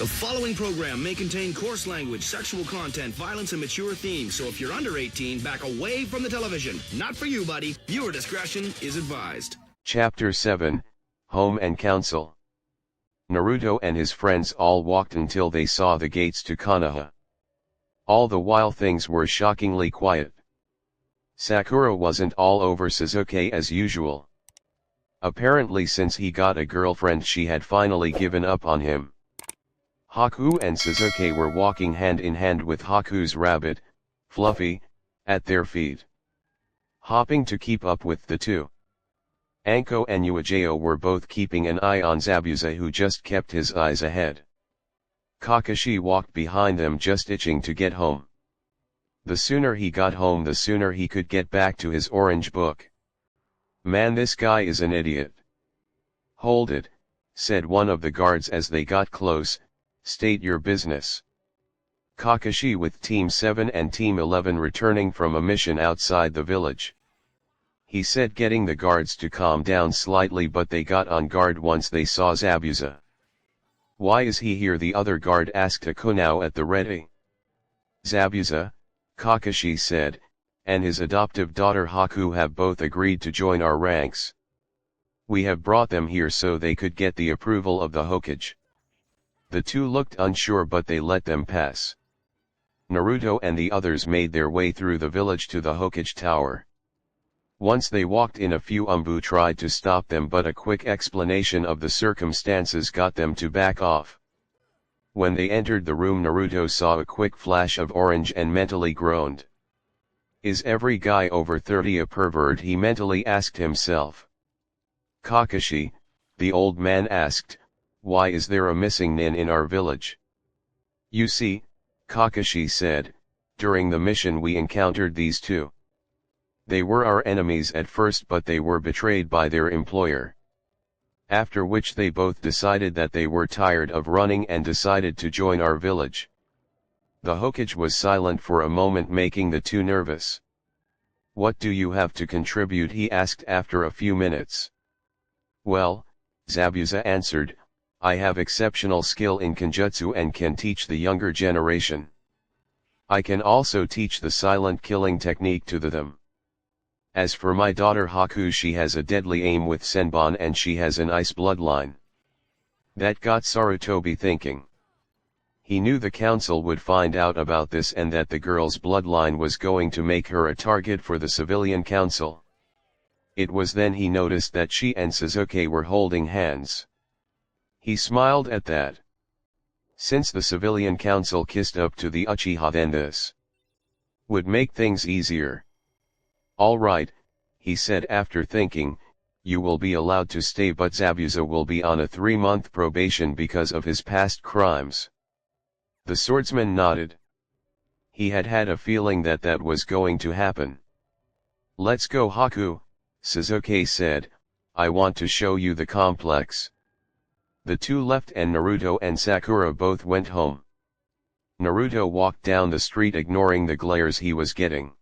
The following program may contain coarse language, sexual content, violence, and mature themes, so if you're under 18, back away from the television. Not for you, buddy. Viewer discretion is advised. Chapter 7, Home and Council. Naruto and his friends all walked until they saw the gates to Konoha. All the while things were shockingly quiet. Sakura wasn't all over Sasuke as usual. Apparently since he got a girlfriend she had finally given up on him. Haku and Sasuke were walking hand in hand with Haku's rabbit, Fluffy, at their feet. Hopping to keep up with the two. Anko and Uejo were both keeping an eye on Zabuza, who just kept his eyes ahead. Kakashi walked behind them, just itching to get home. The sooner he got home the sooner he could get back to his orange book. "Man, this guy is an idiot." "Hold it," said one of the guards as they got close. "State your business." Kakashi with Team 7 and Team 11 returning from a mission outside the village. He said, getting the guards to calm down slightly, but they got on guard once they saw Zabuza. "Why is he here?" the other guard asked Akunao at the ready. "Zabuza," Kakashi said, "and his adoptive daughter Haku have both agreed to join our ranks. We have brought them here so they could get the approval of the Hokage." The two looked unsure, but they let them pass. Naruto and the others made their way through the village to the Hokage Tower. Once they walked in, a few Umbu tried to stop them, but a quick explanation of the circumstances got them to back off. When they entered the room, Naruto saw a quick flash of orange and mentally groaned. "Is every guy over 30 a pervert?" he mentally asked himself. "Kakashi," the old man asked, "why is there a missing nin in our village?" "You see," Kakashi said, "during the mission we encountered these two. They were our enemies at first, but they were betrayed by their employer. After which they both decided that they were tired of running and decided to join our village." The Hokage was silent for a moment, making the two nervous. "What do you have to contribute?" he asked after a few minutes. "Well," Zabuza answered, "I have exceptional skill in Kenjutsu and can teach the younger generation. I can also teach the silent killing technique to them. As for my daughter Haku, she has a deadly aim with Senbon and she has an ice bloodline." That got Sarutobi thinking. He knew the council would find out about this and that the girl's bloodline was going to make her a target for the civilian council. It was then he noticed that she and Sasuke were holding hands. He smiled at that. Since the civilian council kissed up to the Uchiha, then this would make things easier. "All right," he said after thinking, "you will be allowed to stay, but Zabuza will be on a 3-month probation because of his past crimes." The swordsman nodded. He had had a feeling that that was going to happen. "Let's go, Haku," Sasuke said, "I want to show you the complex." The two left and Naruto and Sakura both went home. Naruto walked down the street ignoring the glares he was getting.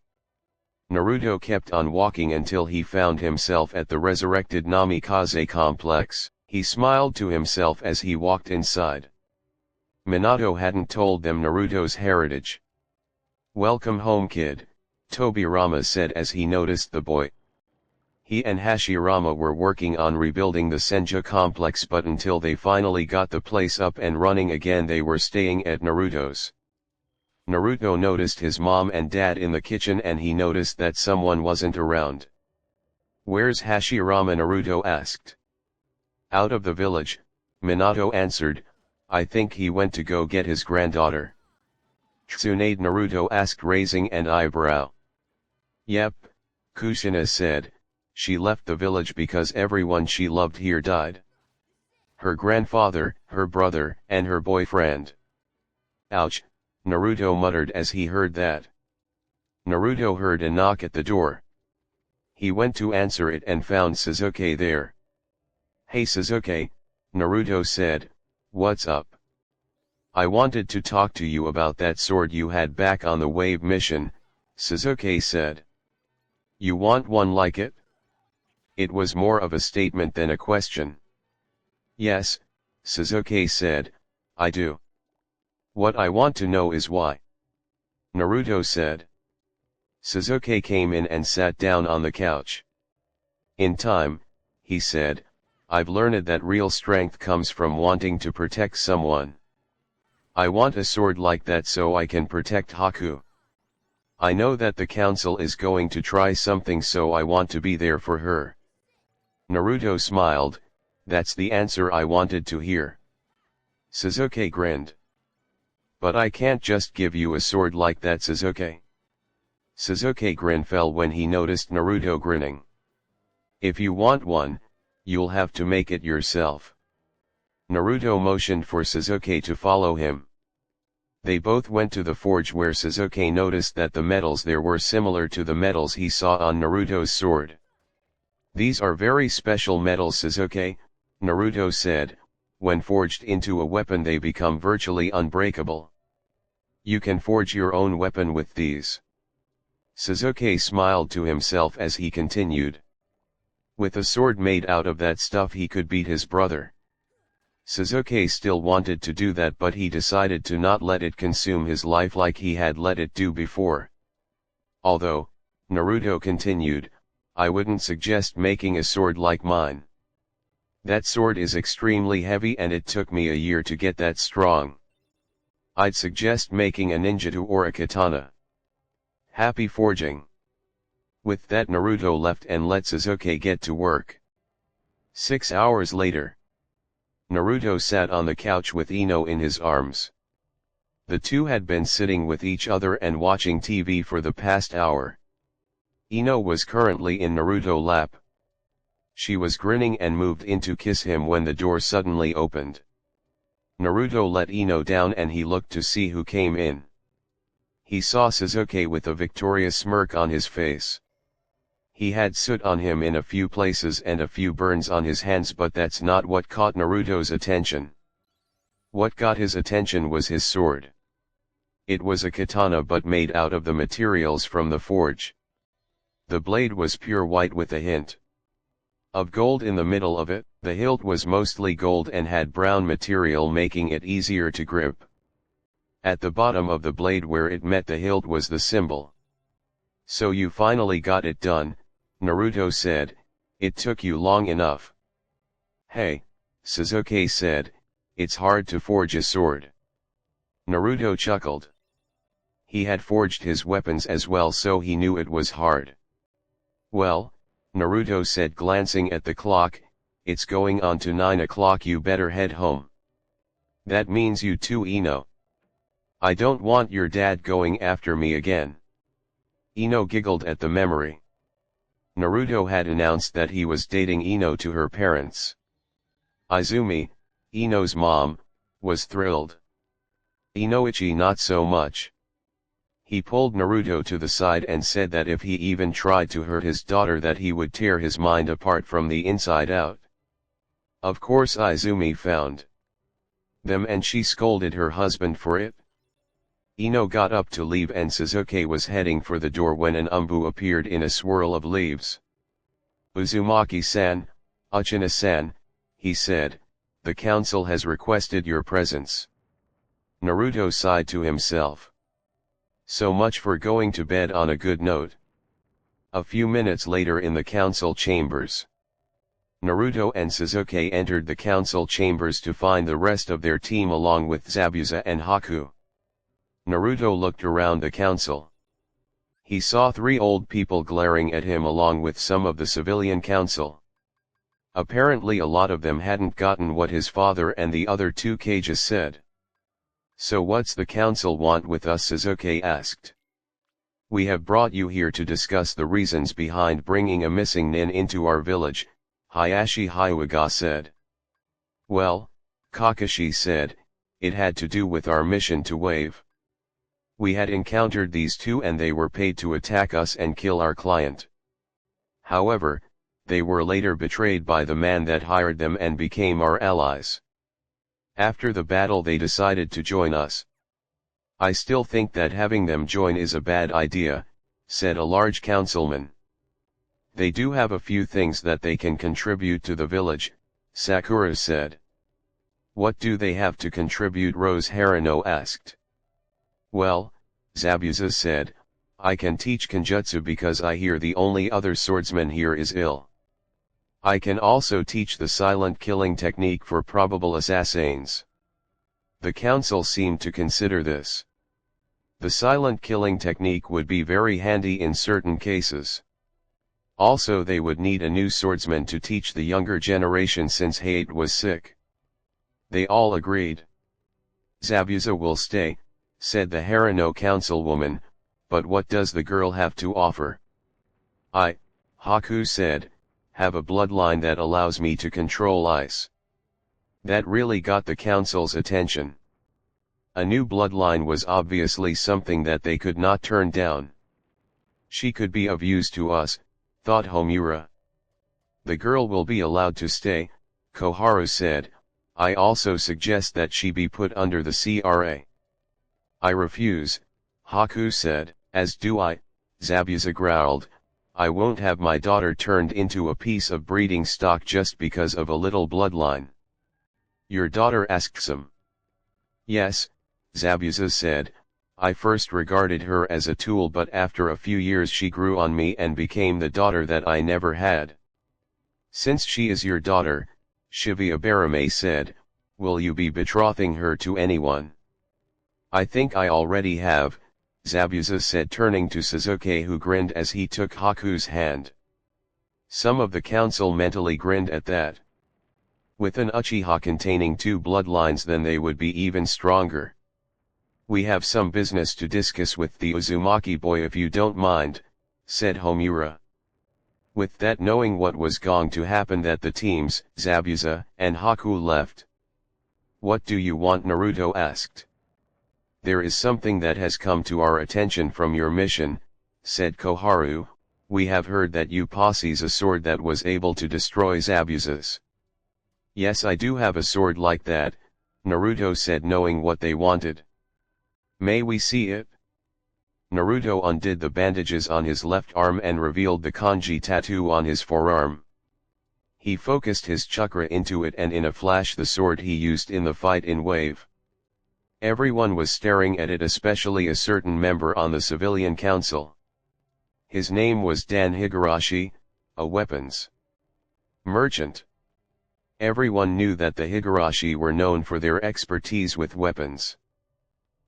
Naruto kept on walking until he found himself at the resurrected Namikaze complex. He smiled to himself as he walked inside. Minato hadn't told them Naruto's heritage. "Welcome home, kid," Tobirama said as he noticed the boy. He and Hashirama were working on rebuilding the Senju complex, but until they finally got the place up and running again they were staying at Naruto's. Naruto noticed his mom and dad in the kitchen and he noticed that someone wasn't around. "Where's Hashirama?" Naruto asked. "Out of the village," Minato answered. "I think he went to go get his granddaughter." "Tsunade?" Naruto asked, raising an eyebrow. "Yep," Kushina said, "she left the village because everyone she loved here died. Her grandfather, her brother, and her boyfriend." "Ouch," Naruto muttered as he heard that. Naruto heard a knock at the door. He went to answer it and found Sasuke there. "Hey Sasuke," Naruto said, "what's up?" "I wanted to talk to you about that sword you had back on the wave mission," Sasuke said. "You want one like it?" It was more of a statement than a question. "Yes," Sasuke said, "I do." What I want to know is why. Naruto said. Sasuke came in and sat down on the couch. In time, he said, I've learned that real strength comes from wanting to protect someone. I want a sword like that so I can protect Haku. I know that the council is going to try something, so I want to be there for her. Naruto smiled. That's the answer I wanted to hear. Sasuke grinned. But I can't just give you a sword like that, Sasuke. Sasuke grin fell when he noticed Naruto grinning. If you want one, you'll have to make it yourself. Naruto motioned for Sasuke to follow him. They both went to the forge, where Sasuke noticed that the metals there were similar to the metals he saw on Naruto's sword. These are very special metals, Sasuke, Naruto said. When forged into a weapon they become virtually unbreakable. You can forge your own weapon with these. Sasuke smiled to himself as he continued. With a sword made out of that stuff he could beat his brother. Sasuke still wanted to do that, but he decided to not let it consume his life like he had let it do before. Although, Naruto continued, I wouldn't suggest making a sword like mine. That sword is extremely heavy and it took me a year to get that strong. I'd suggest making a ninjutsu or a katana. Happy forging. With that, Naruto left and let Sasuke get to work. 6 hours later. Naruto sat on the couch with Ino in his arms. The two had been sitting with each other and watching TV for the past hour. Ino was currently in Naruto's lap. She was grinning and moved in to kiss him when the door suddenly opened. Naruto let Ino down and he looked to see who came in. He saw Sasuke with a victorious smirk on his face. He had soot on him in a few places and a few burns on his hands, but that's not what caught Naruto's attention. What got his attention was his sword. It was a katana but made out of the materials from the forge. The blade was pure white with a hint of gold in the middle of it. The hilt was mostly gold and had brown material, making it easier to grip. At the bottom of the blade where it met the hilt was the symbol. So you finally got it done, Naruto said. It took you long enough. Hey, Sasuke said, it's hard to forge a sword. Naruto chuckled. He had forged his weapons as well, so he knew it was hard. Well, Naruto said, glancing at the clock, it's going on to 9 o'clock, you better head home. That means you too, Ino. I don't want your dad going after me again. Ino giggled at the memory. Naruto had announced that he was dating Ino to her parents. Izumi, Ino's mom, was thrilled. Inoichi not so much. He pulled Naruto to the side and said that if he even tried to hurt his daughter that he would tear his mind apart from the inside out. Of course Izumi found them and she scolded her husband for it. Ino got up to leave and Sasuke was heading for the door when an umbu appeared in a swirl of leaves. Uzumaki-san, Uchina-san, he said, the council has requested your presence. Naruto sighed to himself. So much for going to bed on a good note. A few minutes later in the council chambers. Naruto and Sasuke entered the council chambers to find the rest of their team along with Zabuza and Haku. Naruto looked around the council. He saw 3 old people glaring at him along with some of the civilian council. Apparently a lot of them hadn't gotten what his father and the other 2 Kages said. So what's the council want with us? Sasuke asked. We have brought you here to discuss the reasons behind bringing a missing nin into our village, Hayashi Hyuga said. Well, Kakashi said, it had to do with our mission to Wave. We had encountered these 2 and they were paid to attack us and kill our client. However, they were later betrayed by the man that hired them and became our allies. After the battle they decided to join us. I still think that having them join is a bad idea, said a large councilman. They do have a few things that they can contribute to the village, Sakura said. What do they have to contribute? Rose Harano asked. Well, Zabuza said, I can teach Kenjutsu because I hear the only other swordsman here is ill. I can also teach the silent killing technique for probable assassins. The council seemed to consider this. The silent killing technique would be very handy in certain cases. Also they would need a new swordsman to teach the younger generation since Hayate was sick. They all agreed. Zabuza will stay, said the Harano councilwoman, but what does the girl have to offer? I, Haku said, have a bloodline that allows me to control ice. That really got the council's attention. A new bloodline was obviously something that they could not turn down. She could be of use to us, thought Homura. The girl will be allowed to stay, Koharu said. I also suggest that she be put under the CRA. I refuse, Haku said. As do I, Zabuza growled. I won't have my daughter turned into a piece of breeding stock just because of a little bloodline. Your daughter? Asked Isom. Yes, Zabuza said, I first regarded her as a tool, but after a few years she grew on me and became the daughter that I never had. Since she is your daughter, Shibuya Barame said, will you be betrothing her to anyone? I think I already have, Zabuza said, turning to Suzuki, who grinned as he took Haku's hand. Some of the council mentally grinned at that. With an Uchiha containing two bloodlines, then they would be even stronger. We have some business to discuss with the Uzumaki boy, if you don't mind, said Homura. With that, knowing what was going to happen, that the teams, Zabuza and Haku, left. What do you want? Naruto asked. There is something that has come to our attention from your mission, said Koharu. We have heard that you possess a sword that was able to destroy Zabuza's. Yes, I do have a sword like that, Naruto said, knowing what they wanted. May we see it? Naruto undid the bandages on his left arm and revealed the kanji tattoo on his forearm. He focused his chakra into it, and in a flash the sword he used in the fight in Wave. Everyone was staring at it, especially a certain member on the civilian council. His name was Dan Higurashi, a weapons merchant. Everyone knew that the Higurashi were known for their expertise with weapons.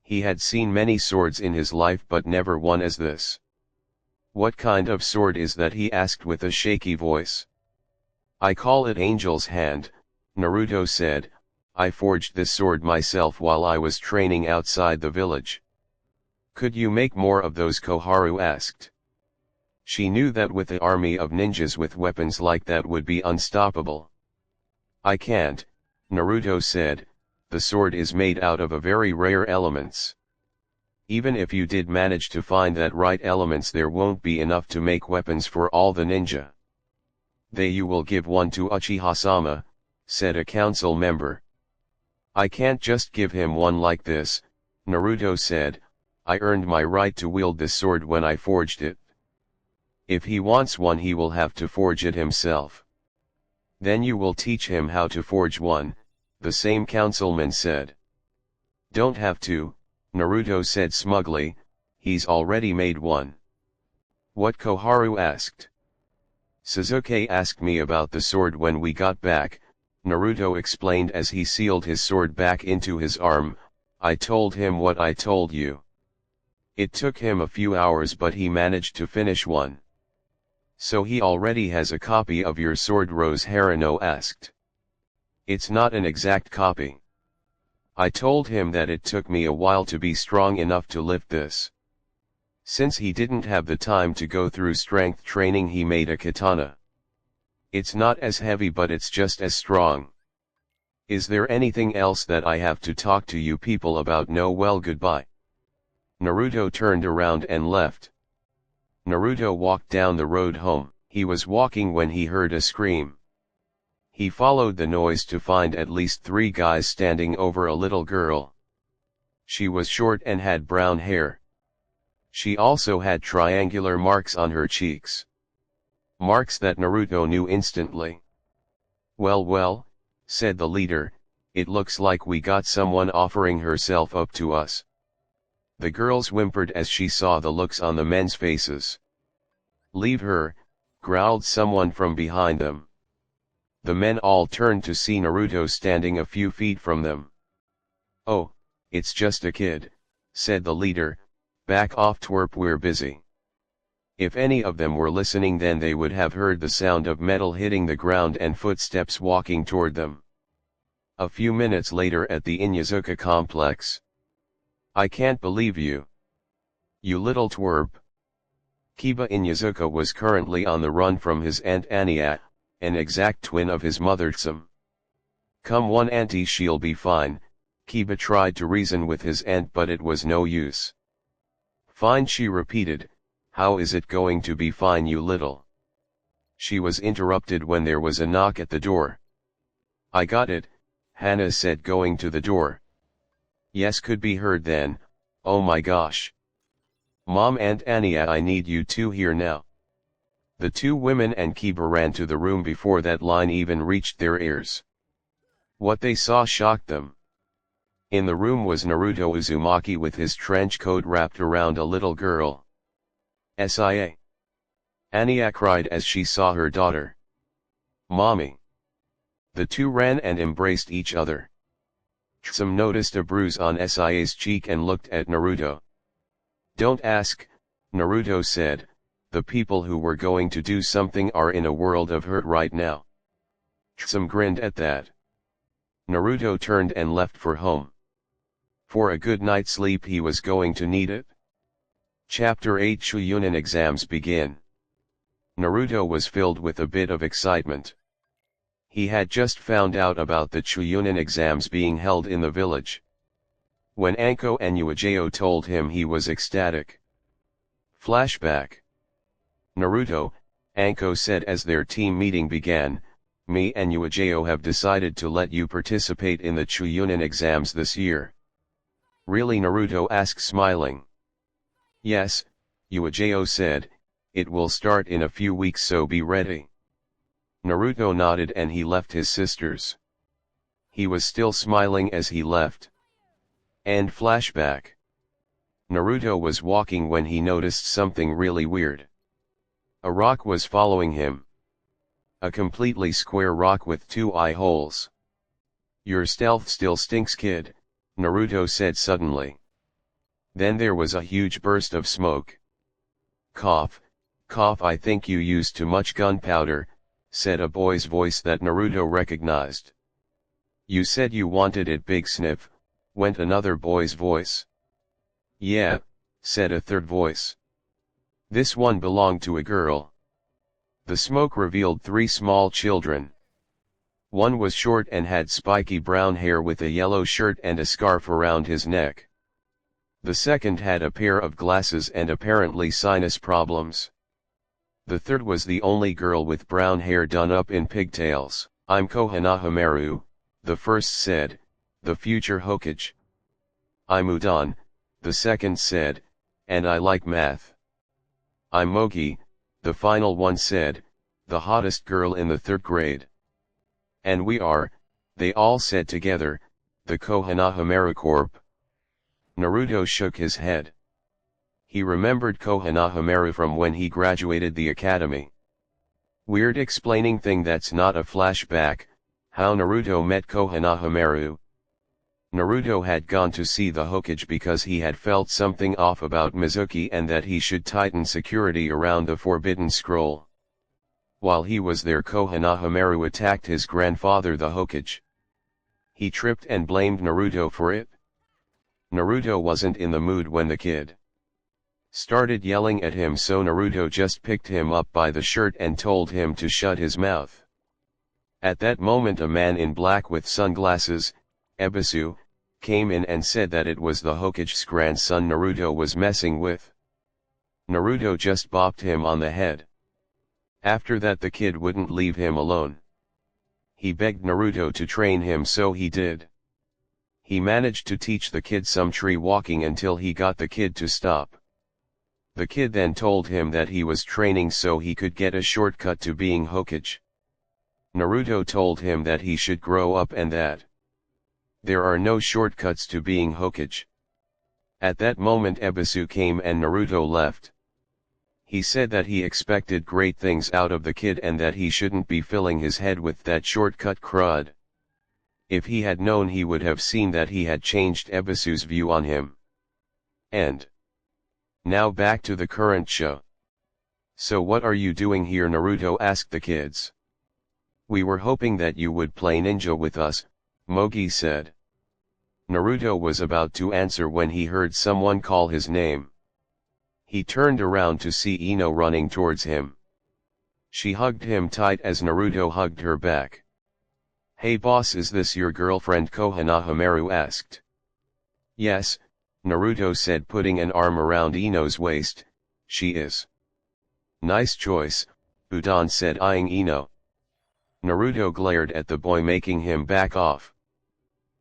He had seen many swords in his life, but never one as this. What kind of sword is that? He asked with a shaky voice. I call it Angel's Hand, Naruto said. I forged this sword myself while I was training outside the village. Could you make more of those? Koharu asked. She knew that with an army of ninjas with weapons like that would be unstoppable. I can't, Naruto said. The sword is made out of a very rare elements. Even if you did manage to find that right elements, there won't be enough to make weapons for all the ninja. You will give one to Uchiha-sama, said a council member. I can't just give him one like this, Naruto said. I earned my right to wield this sword when I forged it. If he wants one, he will have to forge it himself. Then you will teach him how to forge one, the same councilman said. Don't have to, Naruto said smugly, he's already made one. What? Koharu asked. Suzuki asked me about the sword when we got back, Naruto explained as he sealed his sword back into his arm. I told him what I told you. It took him a few hours, but he managed to finish one. So he already has a copy of your sword? Rose Harano asked. It's not an exact copy. I told him that it took me a while to be strong enough to lift this. Since he didn't have the time to go through strength training, he made a katana. It's not as heavy, but it's just as strong. Is there anything else that I have to talk to you people about? No, well, goodbye. Naruto turned around and left. Naruto walked down the road home. He was walking when he heard a scream. He followed the noise to find at least 3 guys standing over a little girl. She was short and had brown hair. She also had triangular marks on her cheeks. Marks that Naruto knew instantly. Well, said the leader, it looks like we got someone offering herself up to us. The girls whimpered as she saw the looks on the men's faces. Leave her, growled someone from behind them. The men all turned to see Naruto standing a few feet from them. Oh, it's just a kid, said the leader, back off twerp, we're busy. If any of them were listening, then they would have heard the sound of metal hitting the ground and footsteps walking toward them. A few minutes later at the Inyazuka complex. I can't believe you. You little twerp. Kiba Inyazuka was currently on the run from his aunt Anya, an exact twin of his mother Isom. Come on auntie, she'll be fine, Kiba tried to reason with his aunt, but it was no use. Fine, she repeated, how is it going to be fine, you little? She was interrupted when there was a knock at the door. I got it, Hannah said, going to the door. Yes, could be heard then, oh my gosh. Mom and Anya, I need you two here now. The two women and Kiba ran to the room before that line even reached their ears. What they saw shocked them. In the room was Naruto Uzumaki with his trench coat wrapped around a little girl. Sia. Anya cried as she saw her daughter. Mommy. The two ran and embraced each other. Isom noticed a bruise on Sia's cheek and looked at Naruto. Don't ask, Naruto said, the people who were going to do something are in a world of hurt right now. Isom grinned at that. Naruto turned and left for home. For a good night's sleep he was going to need it. Chapter 8 Chuunin exams begin. Naruto was filled with a bit of excitement. He had just found out about the Chuunin exams being held in the village. When Anko and Uejiro told him, he was ecstatic. Flashback. Naruto, Anko said as their team meeting began, me and Uejiro have decided to let you participate in the Chuunin exams this year. Really? Naruto asked, smiling. Yes, Uejiro said, it will start in a few weeks, so be ready. Naruto nodded and he left his sisters. He was still smiling as he left. And flashback. Naruto was walking when he noticed something really weird. A rock was following him. A completely square rock with two eye holes. Your stealth still stinks, kid, Naruto said suddenly. Then there was a huge burst of smoke. Cough, cough, I think you used too much gunpowder, said a boy's voice that Naruto recognized. You said you wanted it, big sniff, went another boy's voice. Yeah, said a third voice. This one belonged to a girl. The smoke revealed three small children. One was short and had spiky brown hair with a yellow shirt and a scarf around his neck. The second had a pair of glasses and apparently sinus problems. The third was the only girl with brown hair done up in pigtails. I'm Konohamaru, the first said, the future Hokage. I'm Udon, the second said, and I like math. I'm Mogi, the final one said, the hottest girl in the third grade. And we are, they all said together, the Konohamaru Corp. Naruto shook his head. He remembered Konohamaru from when he graduated the academy. Weird explaining thing, that's not a flashback, how Naruto met Konohamaru. Naruto had gone to see the Hokage because he had felt something off about Mizuki and that he should tighten security around the Forbidden Scroll. While he was there, Konohamaru attacked his grandfather the Hokage. He tripped and blamed Naruto for it. Naruto wasn't in the mood when the kid started yelling at him, so Naruto just picked him up by the shirt and told him to shut his mouth. At that moment a man in black with sunglasses, Ebisu, came in and said that it was the Hokage's grandson Naruto was messing with. Naruto just bopped him on the head. After that the kid wouldn't leave him alone. He begged Naruto to train him, so he did. He managed to teach the kid some tree walking until he got the kid to stop. The kid then told him that he was training so he could get a shortcut to being Hokage. Naruto told him that he should grow up and that There are no shortcuts to being Hokage. At that moment Ebisu came and Naruto left. He said that he expected great things out of the kid and that he shouldn't be filling his head with that shortcut crud. If he had known, he would have seen that he had changed Ebisu's view on him. End. Now back to the current show. So what are you doing here? Naruto asked the kids. We were hoping that you would play ninja with us, Mogi said. Naruto was about to answer when he heard someone call his name. He turned around to see Ino running towards him. She hugged him tight as Naruto hugged her back. Hey boss, is this your girlfriend? Konohamaru asked. Yes, Naruto said, putting an arm around Ino's waist. She is. Nice choice, Udon said, eyeing Ino. Naruto glared at the boy, making him back off.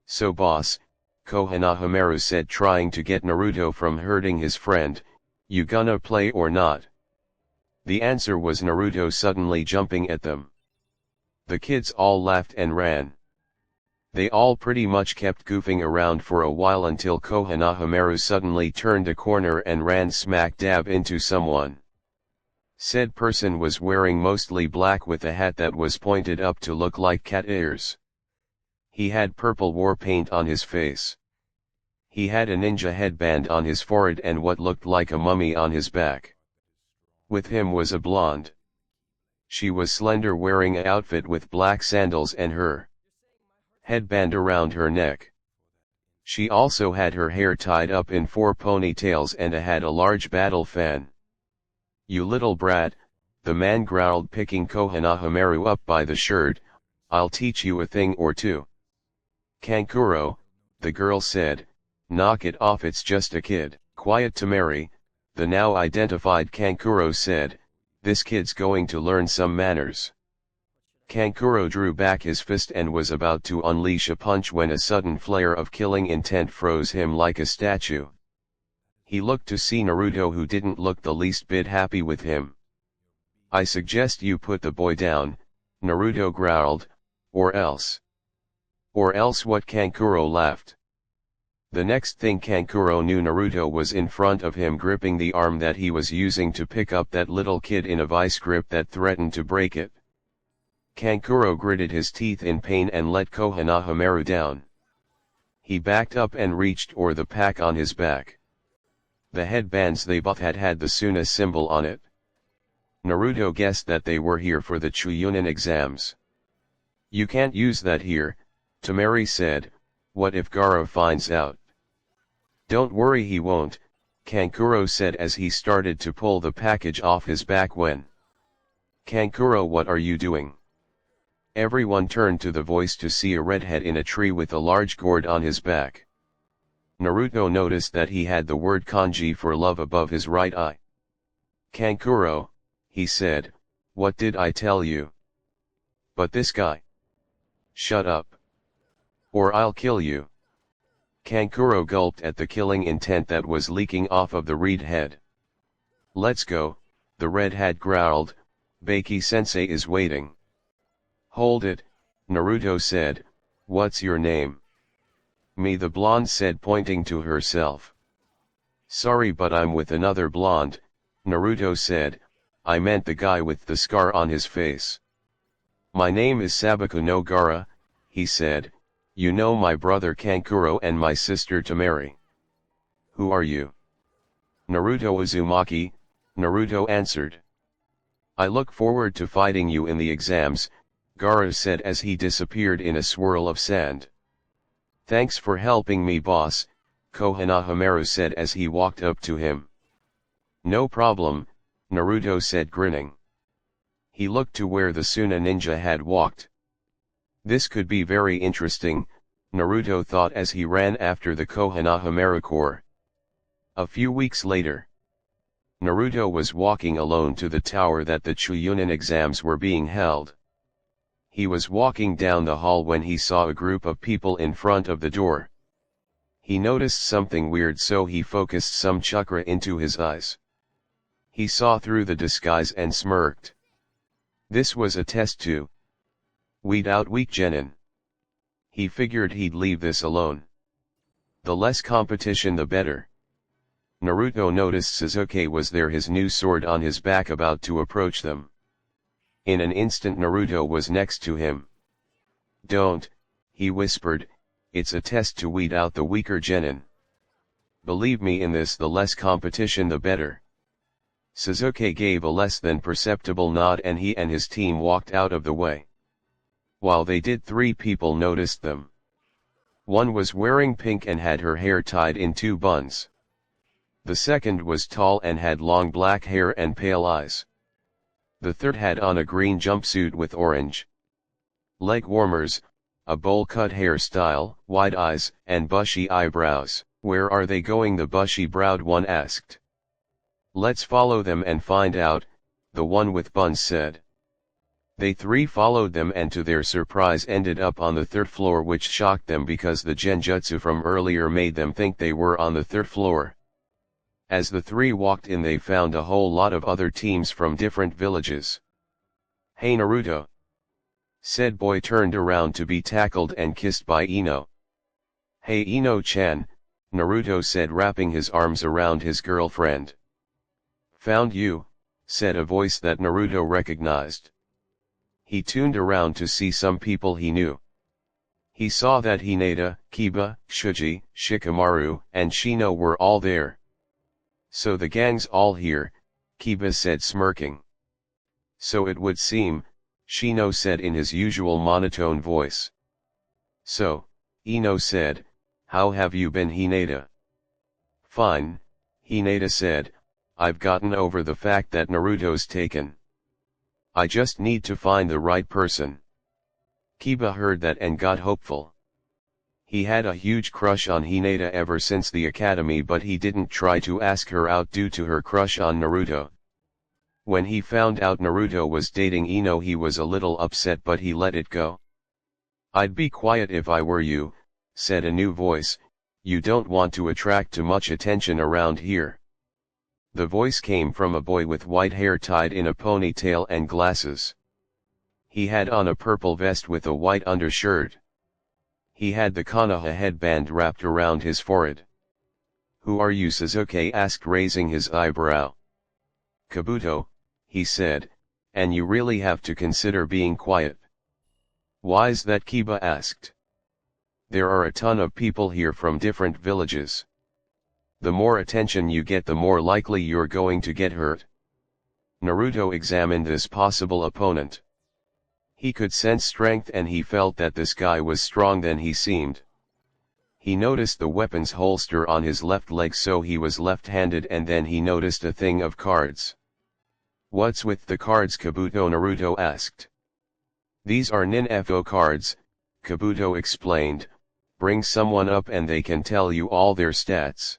So boss, Konohamaru said, trying to get Naruto from hurting his friend, you gonna play or not? The answer was Naruto suddenly jumping at them. The kids all laughed and ran. They all pretty much kept goofing around for a while until Konohamaru suddenly turned a corner and ran smack dab into someone. Said person was wearing mostly black with a hat that was pointed up to look like cat ears. He had purple war paint on his face. He had a ninja headband on his forehead and what looked like a mummy on his back. With him was a blonde. She was slender, wearing an outfit with black sandals and her headband around her neck. She also had her hair tied up in 4 ponytails and had a large battle fan. You little brat, the man growled, picking Konohamaru up by the shirt, I'll teach you a thing or two. Kankuro, the girl said, knock it off, it's just a kid. Quiet, Temari, the now identified Kankuro said, this kid's going to learn some manners. Kankuro drew back his fist and was about to unleash a punch when a sudden flare of killing intent froze him like a statue. He looked to see Naruto, who didn't look the least bit happy with him. I suggest you put the boy down, Naruto growled, or else. Or else what? Kankuro laughed. The next thing Kankuro knew, Naruto was in front of him, gripping the arm that he was using to pick up that little kid in a vice grip that threatened to break it. Kankuro gritted his teeth in pain and let Konohamaru down. He backed up and reached for the pack on his back. The headbands they both had the Suna symbol on it. Naruto guessed that they were here for the Chuunin exams. You can't use that here, Temari said. What if Gaara finds out? Don't worry, he won't, Kankuro said as he started to pull the package off his back. When Kankuro, what are you doing? Everyone turned to the voice to see a redhead in a tree with a large gourd on his back. Naruto noticed that he had the word kanji for love above his right eye. Kankuro, he said, what did I tell you? But this guy. Shut up. Or I'll kill you. Kankuro gulped at the killing intent that was leaking off of the reed head. Let's go, the redhead growled, Baki-sensei is waiting. Hold it, Naruto said, what's your name? Me, the blonde said, pointing to herself. Sorry, but I'm with another blonde, Naruto said, I meant the guy with the scar on his face. My name is Sabaku no Gaara, he said, you know my brother Kankuro and my sister Temari. Who are you? Naruto Uzumaki, Naruto answered. I look forward to fighting you in the exams, Gaara said as he disappeared in a swirl of sand. Thanks for helping me, boss, Konohamaru said as he walked up to him. No problem, Naruto said, grinning. He looked to where the Suna ninja had walked. This could be very interesting, Naruto thought as he ran after the Konohamaru core. A few weeks later, Naruto was walking alone to the tower that the Chuunin exams were being held. He was walking down the hall when he saw a group of people in front of the door. He noticed something weird, so he focused some chakra into his eyes. He saw through the disguise and smirked. This was a test to weed out weak genin. He figured he'd leave this alone. The less competition the better. Naruto noticed Sasuke was there, his new sword on his back, about to approach them. In an instant Naruto was next to him. "Don't," he whispered, "it's a test to weed out the weaker genin. Believe me in this, the less competition the better." Sasuke gave a less than perceptible nod and he and his team walked out of the way. While they did, 3 people noticed them. One was wearing pink and had her hair tied in 2 buns. The second was tall and had long black hair and pale eyes. The third had on a green jumpsuit with orange leg warmers, a bowl-cut hairstyle, wide eyes, and bushy eyebrows. "Where are they going?" the bushy-browed one asked. "Let's follow them and find out," the one with buns said. They 3 followed them and to their surprise ended up on the 3rd floor, which shocked them because the genjutsu from earlier made them think they were on the 3rd floor. As the 3 walked in, they found a whole lot of other teams from different villages. "Hey Naruto," said boy, turned around to be tackled and kissed by Ino. "Hey Ino-chan," Naruto said, wrapping his arms around his girlfriend. "Found you," said a voice that Naruto recognized. He tuned around to see some people he knew. He saw that Hinata, Kiba, Shuji, Shikamaru, and Shino were all there. "So the gang's all here," Kiba said, smirking. "So it would seem," Shino said in his usual monotone voice. "So," Ino said, "how have you been, Hinata?" "Fine," Hinata said, "I've gotten over the fact that Naruto's taken. I just need to find the right person." Kiba heard that and got hopeful. He had a huge crush on Hinata ever since the academy, but he didn't try to ask her out due to her crush on Naruto. When he found out Naruto was dating Ino, he was a little upset, but he let it go. "I'd be quiet if I were you," said a new voice, "you don't want to attract too much attention around here." The voice came from a boy with white hair tied in a ponytail and glasses. He had on a purple vest with a white undershirt. He had the Konoha headband wrapped around his forehead. "Who are you?" Sasuke asked, raising his eyebrow. "Kabuto," he said, "and you really have to consider being quiet." "Why's that?" Kiba asked. "There are a ton of people here from different villages. The more attention you get, the more likely you're going to get hurt." Naruto examined this possible opponent. He could sense strength and he felt that this guy was stronger than he seemed. He noticed the weapon's holster on his left leg, so he was left-handed, and then he noticed a thing of cards. "What's with the cards, Kabuto?" Naruto asked. "These are ninfo cards," Kabuto explained. "Bring someone up and they can tell you all their stats."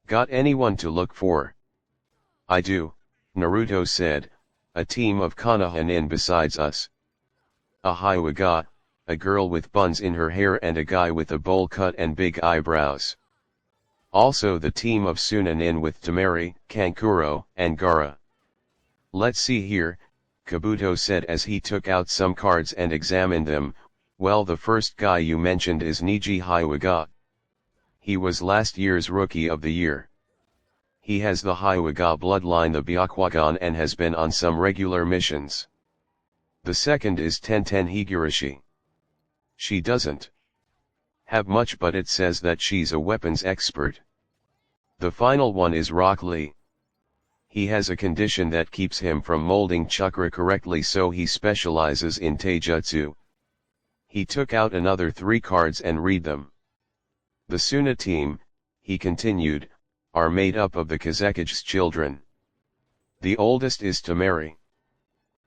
"Got anyone to look for?" "I do," Naruto said, "a team of Konoha nin besides us. A Hyuga, a girl with buns in her hair, and a guy with a bowl cut and big eyebrows. Also the team of Sunanin with Temari, Kankuro, and Gaara." "Let's see here," Kabuto said as he took out some cards and examined them. "Well, the first guy you mentioned is Niji Hyuga. He was last year's Rookie of the Year. He has the Hyuga bloodline, the Byakugan, and has been on some regular missions. The second is Tenten Higurashi. She doesn't have much, but it says that she's a weapons expert. The final one is Rock Lee. He has a condition that keeps him from molding chakra correctly, so he specializes in taijutsu." He took out another 3 cards and read them. "The Suna team," he continued, "are made up of the Kazekage children. The oldest is Temari.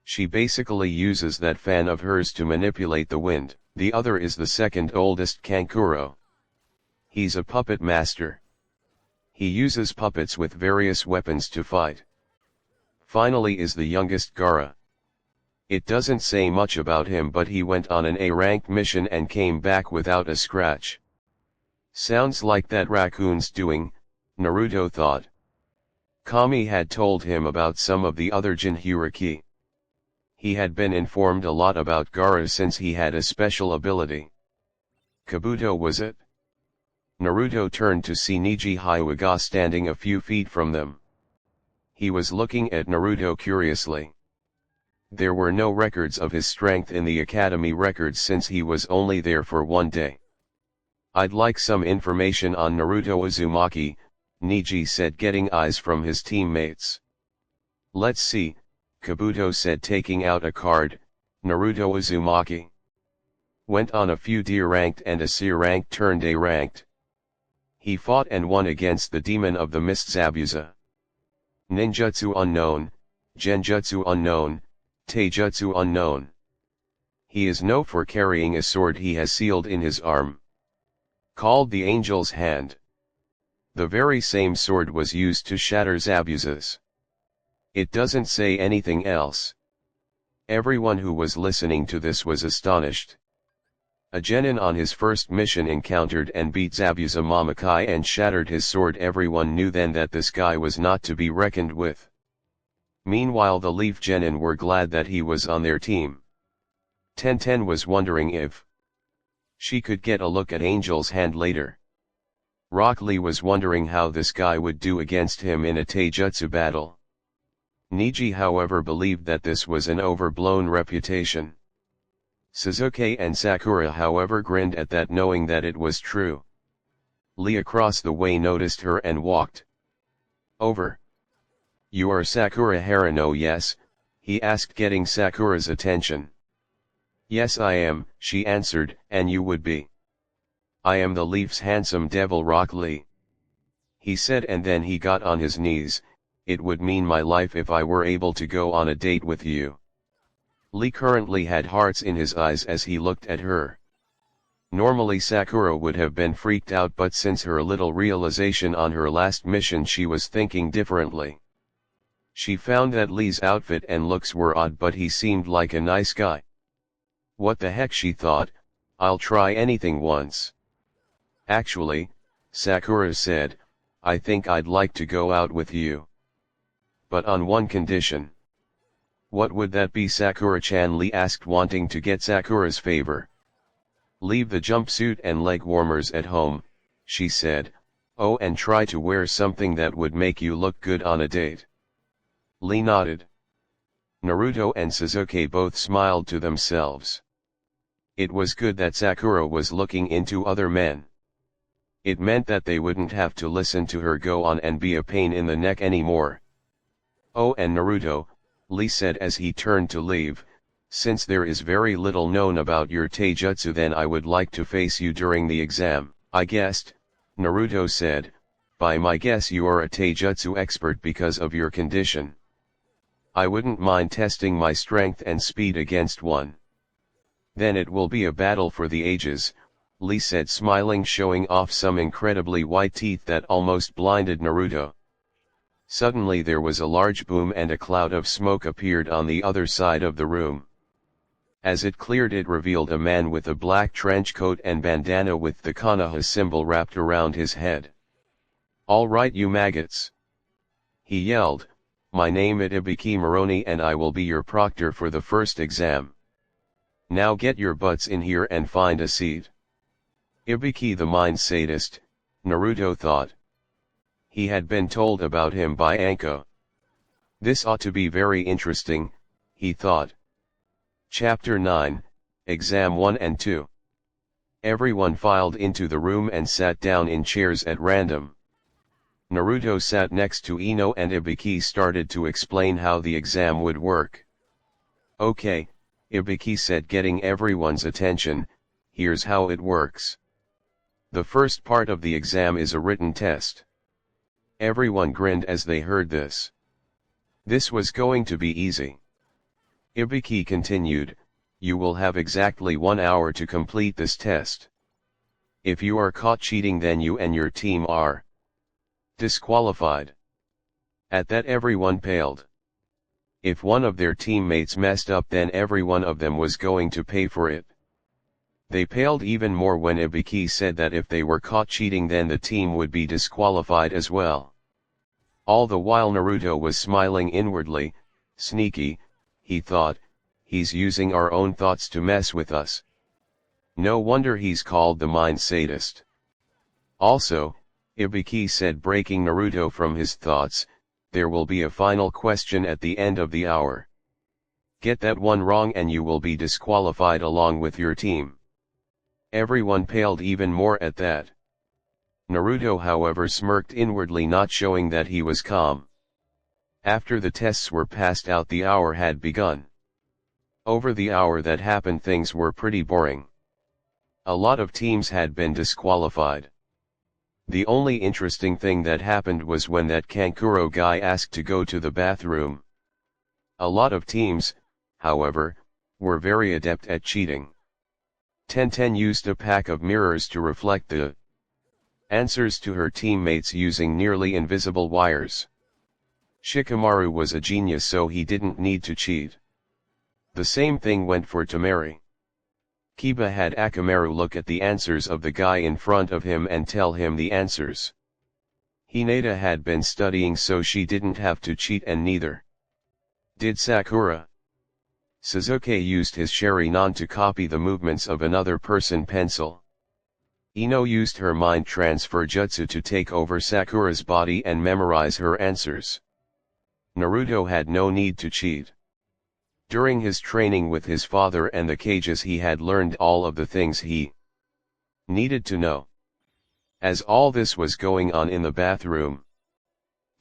She basically uses that fan of hers to manipulate the wind. The other is the second oldest, Kankuro. He's a puppet master. He uses puppets with various weapons to fight. Finally is the youngest, Gaara. It doesn't say much about him, but he went on an A-ranked mission and came back without a scratch." Sounds like that raccoon's doing, Naruto thought. Kami had told him about some of the other Jinchuriki. He had been informed a lot about Gaara since he had a special ability. Kabuto was it? Naruto turned to see Niji Hyuga standing a few feet from them. He was looking at Naruto curiously. There were no records of his strength in the academy records since he was only there for one day. I'd like some information on Naruto Uzumaki, Niji said, getting eyes from his teammates. Let's see, Kabuto said, taking out a card. Naruto Uzumaki went on a few D ranked and a C ranked turned A ranked. He fought and won against the demon of the mist Zabuza. Ninjutsu unknown, Genjutsu unknown, Taijutsu unknown. He is known for carrying a sword he has sealed in his arm, called the Angel's Hand. The very same sword was used to shatter Zabuza's. It doesn't say anything else. Everyone who was listening to this was astonished. A genin on his first mission encountered and beat Zabuza Mamakai and shattered his sword. Everyone knew then that this guy was not to be reckoned with. Meanwhile the Leaf genin were glad that he was on their team. Tenten was wondering if she could get a look at Angel's Hand later. Rock Lee was wondering how this guy would do against him in a taijutsu battle. Niji however believed that this was an overblown reputation. Sasuke and Sakura however grinned at that, knowing that it was true. Lee across the way noticed her and walked over. You are Sakura Harano? Yes, he asked, getting Sakura's attention. Yes I am, she answered, and you would be? I am the Leaf's handsome devil Rock Lee, he said, and then he got on his knees. It would mean my life if I were able to go on a date with you. Lee currently had hearts in his eyes as he looked at her. Normally Sakura would have been freaked out, but since her little realization on her last mission she was thinking differently. She found that Lee's outfit and looks were odd, but he seemed like a nice guy. What the heck, she thought, I'll try anything once. Actually, Sakura said, I think I'd like to go out with you. But on one condition. What would that be, Sakura-chan? Lee asked, wanting to get Sakura's favor. Leave the jumpsuit and leg warmers at home, she said, oh, and try to wear something that would make you look good on a date. Lee nodded. Naruto and Sasuke both smiled to themselves. It was good that Sakura was looking into other men. It meant that they wouldn't have to listen to her go on and be a pain in the neck anymore. Oh, and Naruto, Lee said as he turned to leave, since there is very little known about your taijutsu, then I would like to face you during the exam. I guessed, Naruto said, by my guess you are a taijutsu expert because of your condition. I wouldn't mind testing my strength and speed against one. Then it will be a battle for the ages, Lee said, smiling, showing off some incredibly white teeth that almost blinded Naruto. Suddenly there was a large boom and a cloud of smoke appeared on the other side of the room. As it cleared, it revealed a man with a black trench coat and bandana with the Konoha symbol wrapped around his head. All right, you maggots, he yelled, my name is Ibiki Moroni and I will be your proctor for the first exam. Now get your butts in here and find a seat. Ibiki the mind sadist, Naruto thought. He had been told about him by Anko. This ought to be very interesting, he thought. Chapter 9, Exam 1 and 2. Everyone filed into the room and sat down in chairs at random. Naruto sat next to Ino and Ibiki started to explain how the exam would work. Okay, Ibiki said, getting everyone's attention, here's how it works. The first part of the exam is a written test. Everyone grinned as they heard this. This was going to be easy. Ibiki continued, you will have exactly 1 hour to complete this test. If you are caught cheating, then you and your team are disqualified. At that everyone paled. If one of their teammates messed up, then every one of them was going to pay for it. They paled even more when Ibiki said that if they were caught cheating, then the team would be disqualified as well. All the while Naruto was smiling inwardly. Sneaky, he thought, he's using our own thoughts to mess with us. No wonder he's called the mind sadist. Also, Ibiki said, breaking Naruto from his thoughts, there will be a final question at the end of the hour. Get that one wrong and you will be disqualified along with your team. Everyone paled even more at that. Naruto however smirked inwardly, not showing that he was calm. After the tests were passed out, the hour had begun. Over the hour that happened, things were pretty boring. A lot of teams had been disqualified. The only interesting thing that happened was when that Kankuro guy asked to go to the bathroom. A lot of teams, however, were very adept at cheating. Tenten used a pack of mirrors to reflect the answers to her teammates using nearly invisible wires. Shikamaru was a genius, so he didn't need to cheat. The same thing went for Tamari. Kiba had Akamaru look at the answers of the guy in front of him and tell him the answers. Hinata had been studying, so she didn't have to cheat, and neither did Sakura. Suzuki used his Sharingan to copy the movements of another person's pencil. Ino used her mind transfer jutsu to take over Sakura's body and memorize her answers. Naruto had no need to cheat. During his training with his father and the cages, he had learned all of the things he needed to know. As all this was going on in the bathroom,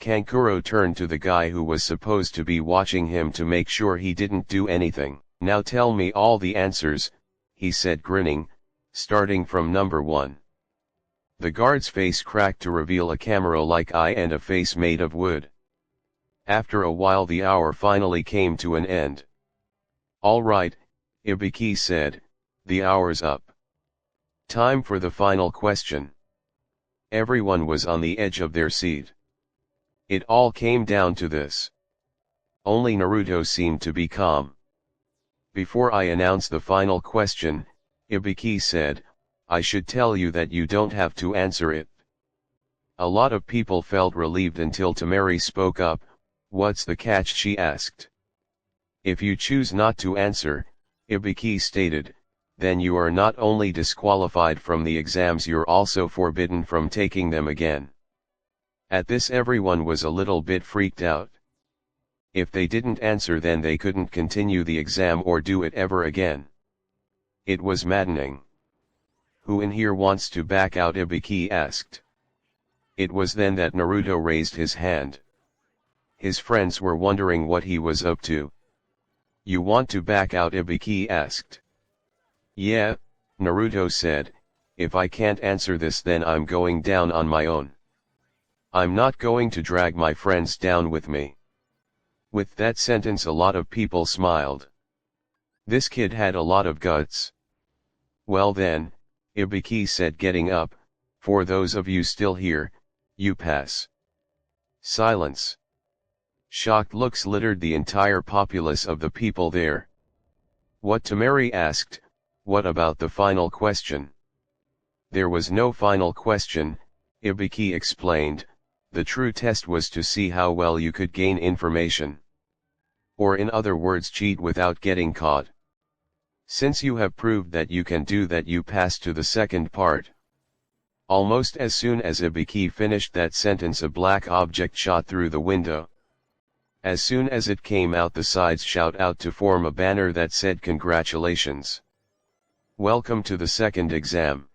Kankuro turned to the guy who was supposed to be watching him to make sure he didn't do anything. Now tell me all the answers, he said, grinning, starting from number 1. The guard's face cracked to reveal a camera-like eye and a face made of wood. After a while the hour finally came to an end. All right, Ibiki said, the hour's up. Time for the final question. Everyone was on the edge of their seat. It all came down to this. Only Naruto seemed to be calm. Before I announce the final question, Ibiki said, I should tell you that you don't have to answer it. A lot of people felt relieved until Tamari spoke up. What's the catch, she asked. If you choose not to answer, Ibiki stated, then you are not only disqualified from the exams, you're also forbidden from taking them again. At this everyone was a little bit freaked out. If they didn't answer, then they couldn't continue the exam or do it ever again. It was maddening. Who in here wants to back out? Ibiki asked. It was then that Naruto raised his hand. His friends were wondering what he was up to. You want to back out? Ibiki asked. Yeah, Naruto said, if I can't answer this, then I'm going down on my own. I'm not going to drag my friends down with me. With that sentence a lot of people smiled. This kid had a lot of guts. Well then, Ibiki said, getting up, for those of you still here, you pass. Silence. Shocked looks littered the entire populace of the people there. What? Tamari asked, what about the final question? There was no final question, Ibiki explained, the true test was to see how well you could gain information. Or in other words, cheat without getting caught. Since you have proved that you can do that, you pass to the second part. Almost as soon as Ibiki finished that sentence, a black object shot through the window. As soon as it came out, the sides shout out to form a banner that said, congratulations. Welcome to the second exam.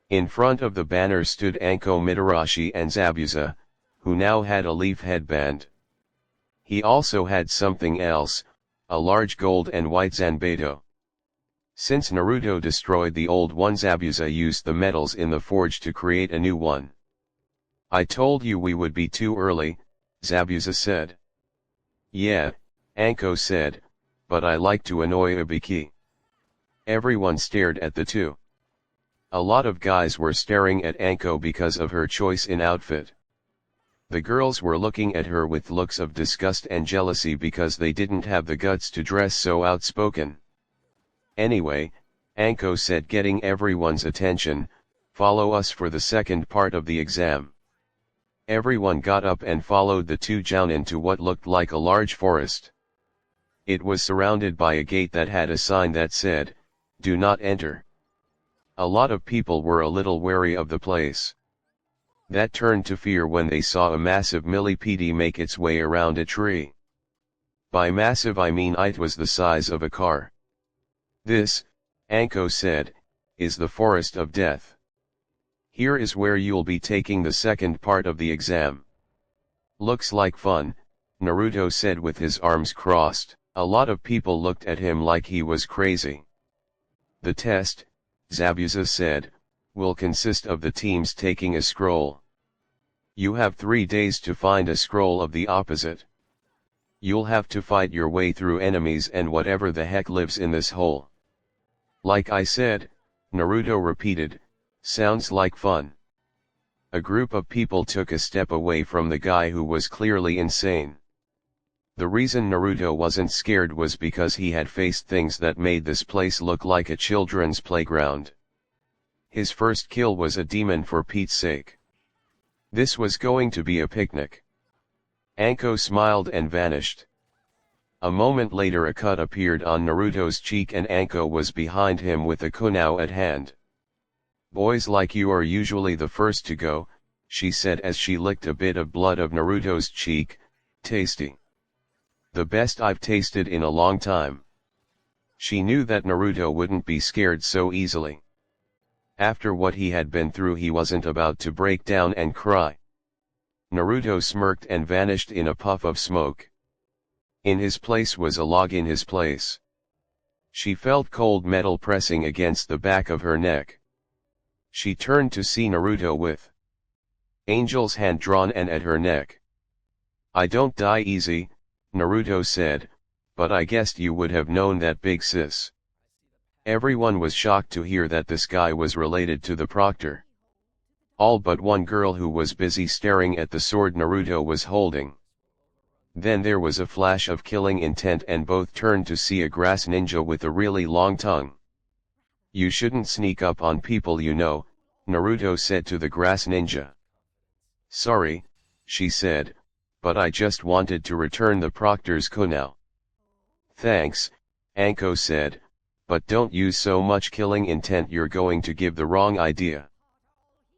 In front of the banner stood Anko Mitarashi and Zabuza, who now had a leaf headband. He also had something else, a large gold and white Zanbato. Since Naruto destroyed the old one, Zabuza used the metals in the forge to create a new one. I told you we would be too early, Zabuza said. Yeah, Anko said, but I like to annoy Ibiki. Everyone stared at the two. A lot of guys were staring at Anko because of her choice in outfit. The girls were looking at her with looks of disgust and jealousy because they didn't have the guts to dress so outspoken. Anyway, Anko said, getting everyone's attention, follow us for the second part of the exam. Everyone got up and followed the two jounin to what looked like a large forest. It was surrounded by a gate that had a sign that said, do not enter. A lot of people were a little wary of the place. That turned to fear when they saw a massive millipede make its way around a tree. By massive I mean it was the size of a car. This, Anko said, is the forest of death. Here is where you'll be taking the second part of the exam. Looks like fun, Naruto said with his arms crossed. A lot of people looked at him like he was crazy. The test, Zabuza said, will consist of the teams taking a scroll. You have 3 days to find a scroll of the opposite. You'll have to fight your way through enemies and whatever the heck lives in this hole. Like I said, Naruto repeated, sounds like fun. A group of people took a step away from the guy who was clearly insane. The reason Naruto wasn't scared was because he had faced things that made this place look like a children's playground. His first kill was a demon, for Pete's sake. This was going to be a picnic. Anko smiled and vanished. A moment later a cut appeared on Naruto's cheek and Anko was behind him with a kunai at hand. Boys like you are usually the first to go, she said as she licked a bit of blood of Naruto's cheek. Tasty. The best I've tasted in a long time. She knew that Naruto wouldn't be scared so easily. After what he had been through, he wasn't about to break down and cry. Naruto smirked and vanished in a puff of smoke. In his place was a log in his place. She felt cold metal pressing against the back of her neck. She turned to see Naruto with Angel's hand drawn and at her neck. I don't die easy, Naruto said, but I guessed you would have known that, big sis. Everyone was shocked to hear that this guy was related to the proctor. All but one girl, who was busy staring at the sword Naruto was holding. Then there was a flash of killing intent and both turned to see a grass ninja with a really long tongue. You shouldn't sneak up on people, you know, Naruto said to the grass ninja. Sorry, she said, but I just wanted to return the proctor's kunai. Thanks, Anko said, but don't use so much killing intent, you're going to give the wrong idea.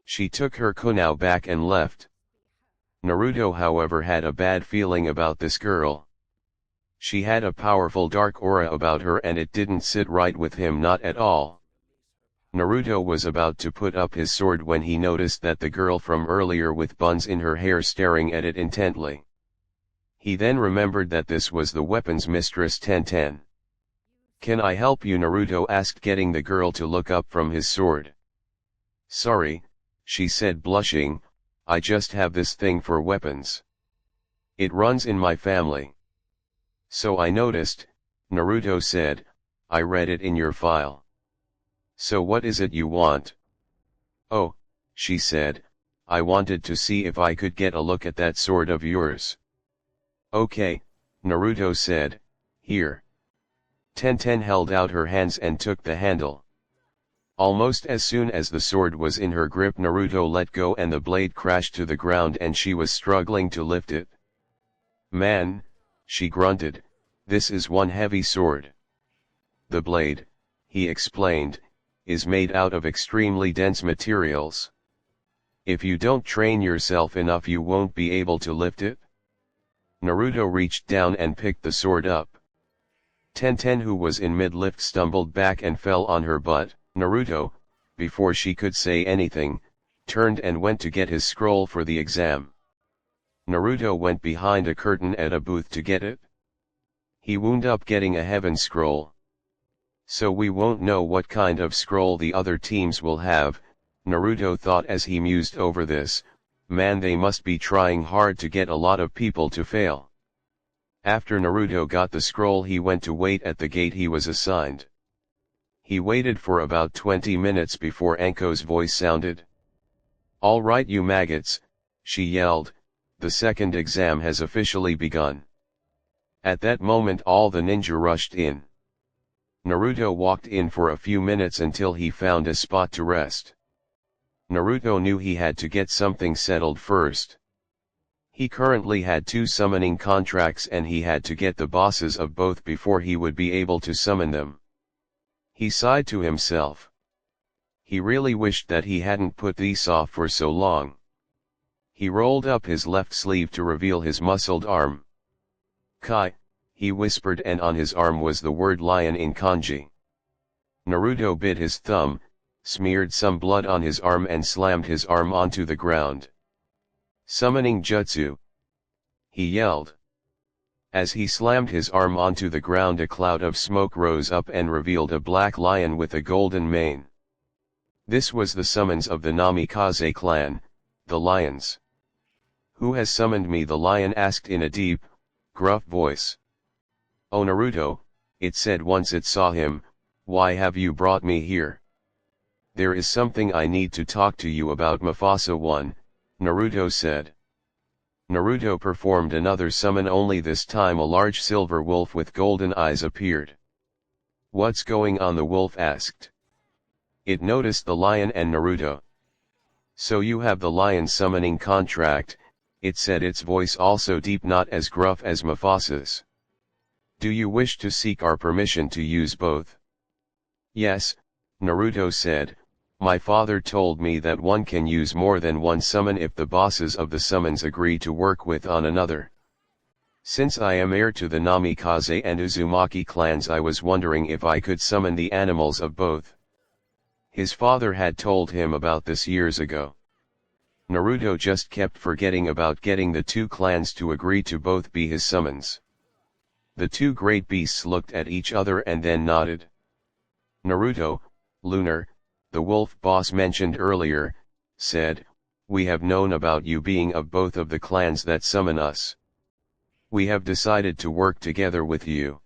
She took her kunai back and left. Naruto, however, had a bad feeling about this girl. She had a powerful dark aura about her and it didn't sit right with him, not at all. Naruto was about to put up his sword when he noticed that the girl from earlier with buns in her hair staring at it intently. He then remembered that this was the weapons mistress Tenten. Can I help you? Naruto asked, getting the girl to look up from his sword. Sorry, she said blushing, I just have this thing for weapons. It runs in my family. So I noticed, Naruto said, I read it in your file. So what is it you want? Oh, she said, I wanted to see if I could get a look at that sword of yours. Okay, Naruto said, here. Tenten held out her hands and took the handle. Almost as soon as the sword was in her grip, Naruto let go and the blade crashed to the ground and she was struggling to lift it. Man, she grunted, this is one heavy sword. The blade, he explained, is made out of extremely dense materials. If you don't train yourself enough, you won't be able to lift it. Naruto reached down and picked the sword up. Tenten, who was in mid-lift, stumbled back and fell on her butt. Naruto, before she could say anything, turned and went to get his scroll for the exam. Naruto went behind a curtain at a booth to get it. He wound up getting a heaven scroll. So we won't know what kind of scroll the other teams will have, Naruto thought as he mused over this. Man, they must be trying hard to get a lot of people to fail. After Naruto got the scroll, he went to wait at the gate he was assigned. He waited for about 20 minutes before Anko's voice sounded. All right, you maggots, she yelled, the second exam has officially begun. At that moment all the ninja rushed in. Naruto walked in for a few minutes until he found a spot to rest. Naruto knew he had to get something settled first. He currently had 2 summoning contracts and he had to get the bosses of both before he would be able to summon them. He sighed to himself. He really wished that he hadn't put these off for so long. He rolled up his left sleeve to reveal his muscled arm. Kai, he whispered, and on his arm was the word lion in kanji. Naruto bit his thumb, smeared some blood on his arm and slammed his arm onto the ground. Summoning jutsu! He yelled. As he slammed his arm onto the ground, a cloud of smoke rose up and revealed a black lion with a golden mane. This was the summons of the Namikaze clan, the lions. "Who has summoned me?" the lion asked in a deep, gruff voice. "Oh Naruto," it said once it saw him, "why have you brought me here?" "There is something I need to talk to you about, Mufasa-one," Naruto said. Naruto performed another summon, only this time a large silver wolf with golden eyes appeared. "What's going on?" the wolf asked. It noticed the lion and Naruto. "So you have the lion summoning contract," it said, its voice also deep, not as gruff as Mufasa's. "Do you wish to seek our permission to use both?" "Yes," Naruto said, "my father told me that one can use more than one summon if the bosses of the summons agree to work with on another. Since I am heir to the Namikaze and Uzumaki clans, I was wondering if I could summon the animals of both." His father had told him about this years ago. Naruto just kept forgetting about getting the two clans to agree to both be his summons. The two great beasts looked at each other and then nodded. Naruto, Lunar, the wolf boss mentioned earlier, said, "We have known about you being of both of the clans that summon us. We have decided to work together with you.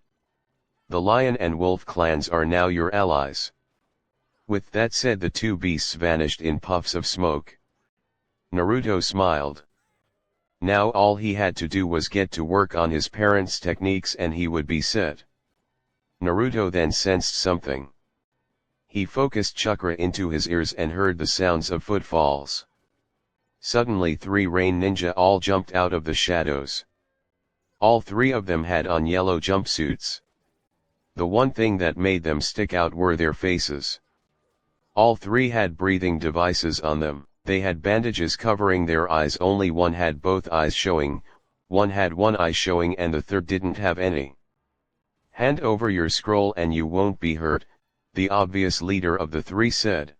The lion and wolf clans are now your allies." With that said, the two beasts vanished in puffs of smoke. Naruto smiled. Now all he had to do was get to work on his parents' techniques and he would be set. Naruto then sensed something. He focused chakra into his ears and heard the sounds of footfalls. Suddenly 3 rain ninja all jumped out of the shadows. All 3 of them had on yellow jumpsuits. The one thing that made them stick out were their faces. All 3 had breathing devices on them. They had bandages covering their eyes. Only one had both eyes showing, one had one eye showing, and the third didn't have any. "Hand over your scroll and you won't be hurt," the obvious leader of the 3 said.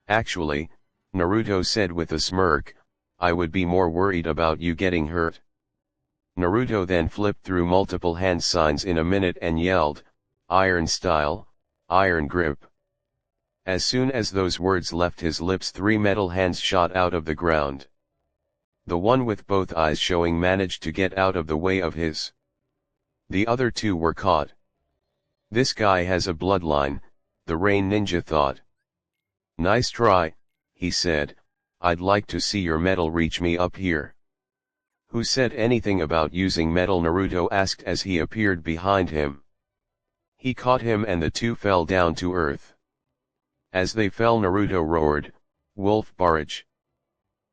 "Actually," Naruto said with a smirk, "I would be more worried about you getting hurt." Naruto then flipped through multiple hand signs in a minute and yelled, "Iron style, iron grip." As soon as those words left his lips, 3 metal hands shot out of the ground. The one with both eyes showing managed to get out of the way of his. The other 2 were caught. "This guy has a bloodline," the rain ninja thought. "Nice try," he said, "I'd like to see your metal reach me up here." "Who said anything about using metal?" Naruto asked as he appeared behind him. He caught him and the 2 fell down to earth. As they fell, Naruto roared, "Wolf barrage!"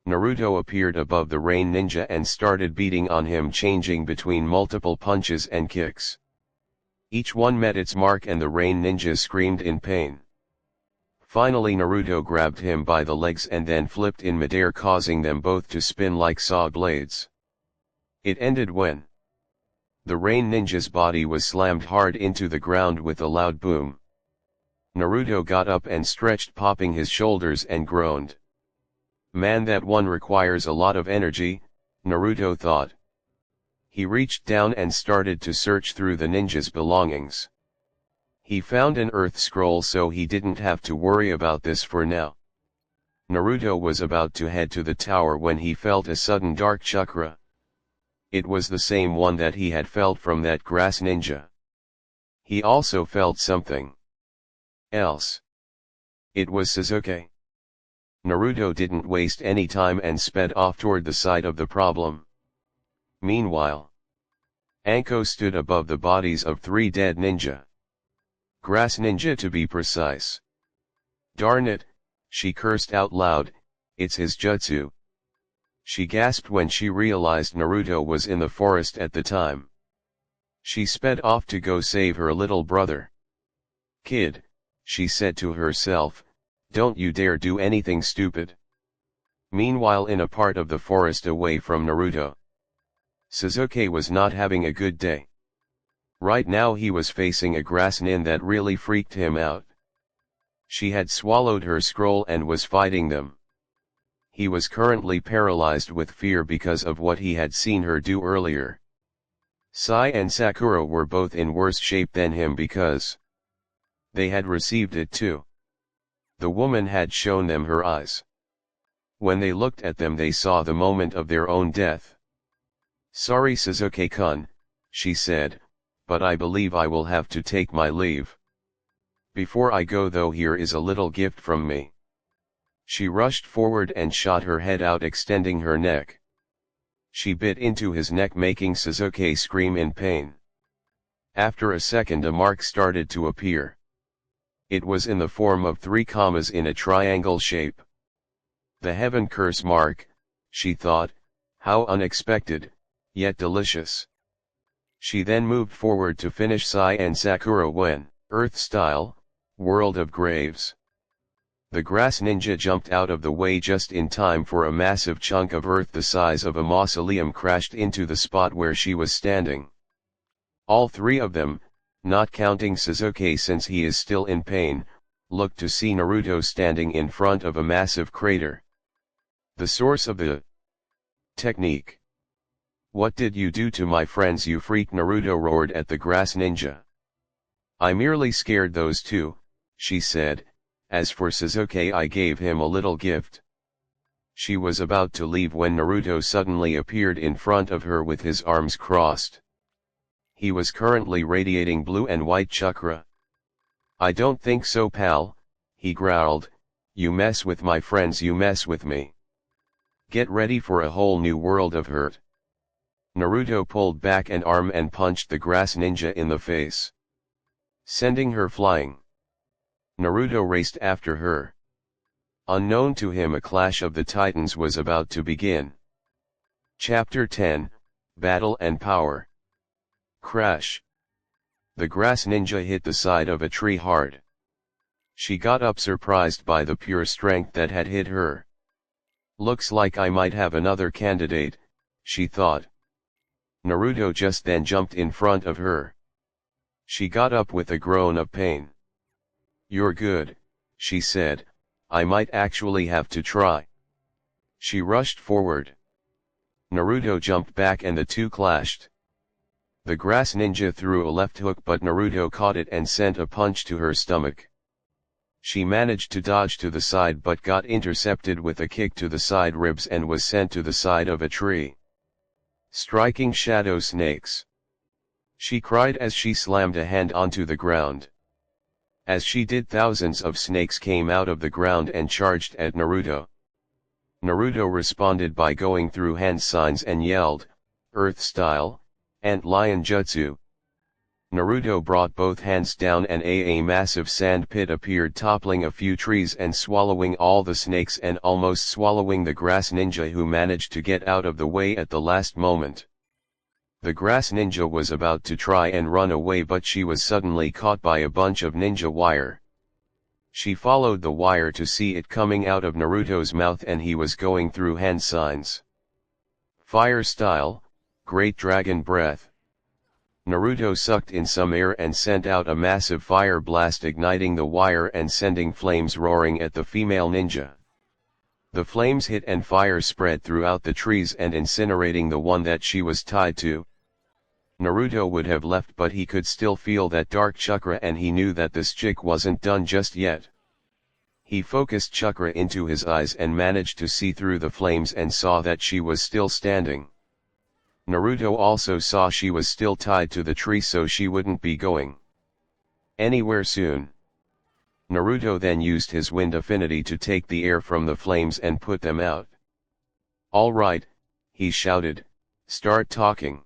Naruto appeared above the rain ninja and started beating on him, changing between multiple punches and kicks. Each one met its mark and the rain ninja screamed in pain. Finally Naruto grabbed him by the legs and then flipped in midair, causing them both to spin like saw blades. It ended when the rain ninja's body was slammed hard into the ground with a loud boom. Naruto got up and stretched, popping his shoulders, and groaned. Man, that one requires a lot of energy, Naruto thought. He reached down and started to search through the ninja's belongings. He found an earth scroll, so he didn't have to worry about this for now. Naruto was about to head to the tower when he felt a sudden dark chakra. It was the same one that he had felt from that grass ninja. He also felt something else. It was Sasuke. Naruto didn't waste any time and sped off toward the site of the problem. Meanwhile, Anko stood above the bodies of 3 dead ninja. Grass ninja to be precise. "Darn it," she cursed out loud, "it's his jutsu." She gasped when she realized Naruto was in the forest at the time. She sped off to go save her little brother. "Kid," she said to herself, Don't you dare do anything stupid. Meanwhile, in a part of the forest away from Naruto, Sasuke was not having a good day. Right now he was facing a grass nin that really freaked him out. She had swallowed her scroll and was fighting them. He was currently paralyzed with fear because of what he had seen her do earlier. Sai and Sakura were both in worse shape than him because they had received it too. The woman had shown them her eyes. When they looked at them, they saw the moment of their own death. "Sorry, Sasuke-kun," she said, "but I believe I will have to take my leave. Before I go though, here is a little gift from me." She rushed forward and shot her head out, extending her neck. She bit into his neck, making Sasuke scream in pain. After a second, a mark started to appear. It was in the form of 3 commas in a triangle shape. The heaven curse mark, she thought. How unexpected, yet delicious. She then moved forward to finish Sai and Sakura when, Earth style, World of Graves. The grass ninja jumped out of the way just in time for a massive chunk of earth the size of a mausoleum crashed into the spot where she was standing. All 3 of them, not counting Sasuke since he is still in pain, looked to see Naruto standing in front of a massive crater. The source of the technique. "What did you do to my friends, you freak?" Naruto roared at the grass ninja. "I merely scared those 2, she said. "As for Sasuke, I gave him a little gift." She was about to leave when Naruto suddenly appeared in front of her with his arms crossed. He was currently radiating blue and white chakra. "I don't think so, pal," he growled. "You mess with my friends, you mess with me. Get ready for a whole new world of hurt." Naruto pulled back an arm and punched the grass ninja in the face, sending her flying. Naruto raced after her. Unknown to him, a clash of the titans was about to begin. Chapter 10, Battle and Power. Crash. The grass ninja hit the side of a tree hard. She got up, surprised by the pure strength that had hit her. "Looks like I might have another candidate," she thought. Naruto just then jumped in front of her. She got up with a groan of pain. "You're good," she said. "I might actually have to try." She rushed forward. Naruto jumped back and the 2 clashed. The grass ninja threw a left hook, but Naruto caught it and sent a punch to her stomach. She managed to dodge to the side but got intercepted with a kick to the side ribs and was sent to the side of a tree, striking shadow snakes. She cried as she slammed a hand onto the ground. As she did, thousands of snakes came out of the ground and charged at Naruto. Naruto responded by going through hand signs and yelled, "Earth style, Ant Lion Jutsu." Naruto brought both hands down and a massive sand pit appeared, toppling a few trees and swallowing all the snakes and almost swallowing the grass ninja, who managed to get out of the way at the last moment. The grass ninja was about to try and run away, but she was suddenly caught by a bunch of ninja wire. She followed the wire to see it coming out of Naruto's mouth, and he was going through hand signs. Fire style, Great Dragon Breath. Naruto sucked in some air and sent out a massive fire blast, igniting the wire and sending flames roaring at the female ninja. The flames hit and fire spread throughout the trees and incinerating the one that she was tied to. Naruto would have left, but he could still feel that dark chakra and he knew that this chick wasn't done just yet. He focused chakra into his eyes and managed to see through the flames and saw that she was still standing. Naruto also saw she was still tied to the tree, so she wouldn't be going anywhere soon. Naruto then used his wind affinity to take the air from the flames and put them out. "All right," he shouted, "start talking.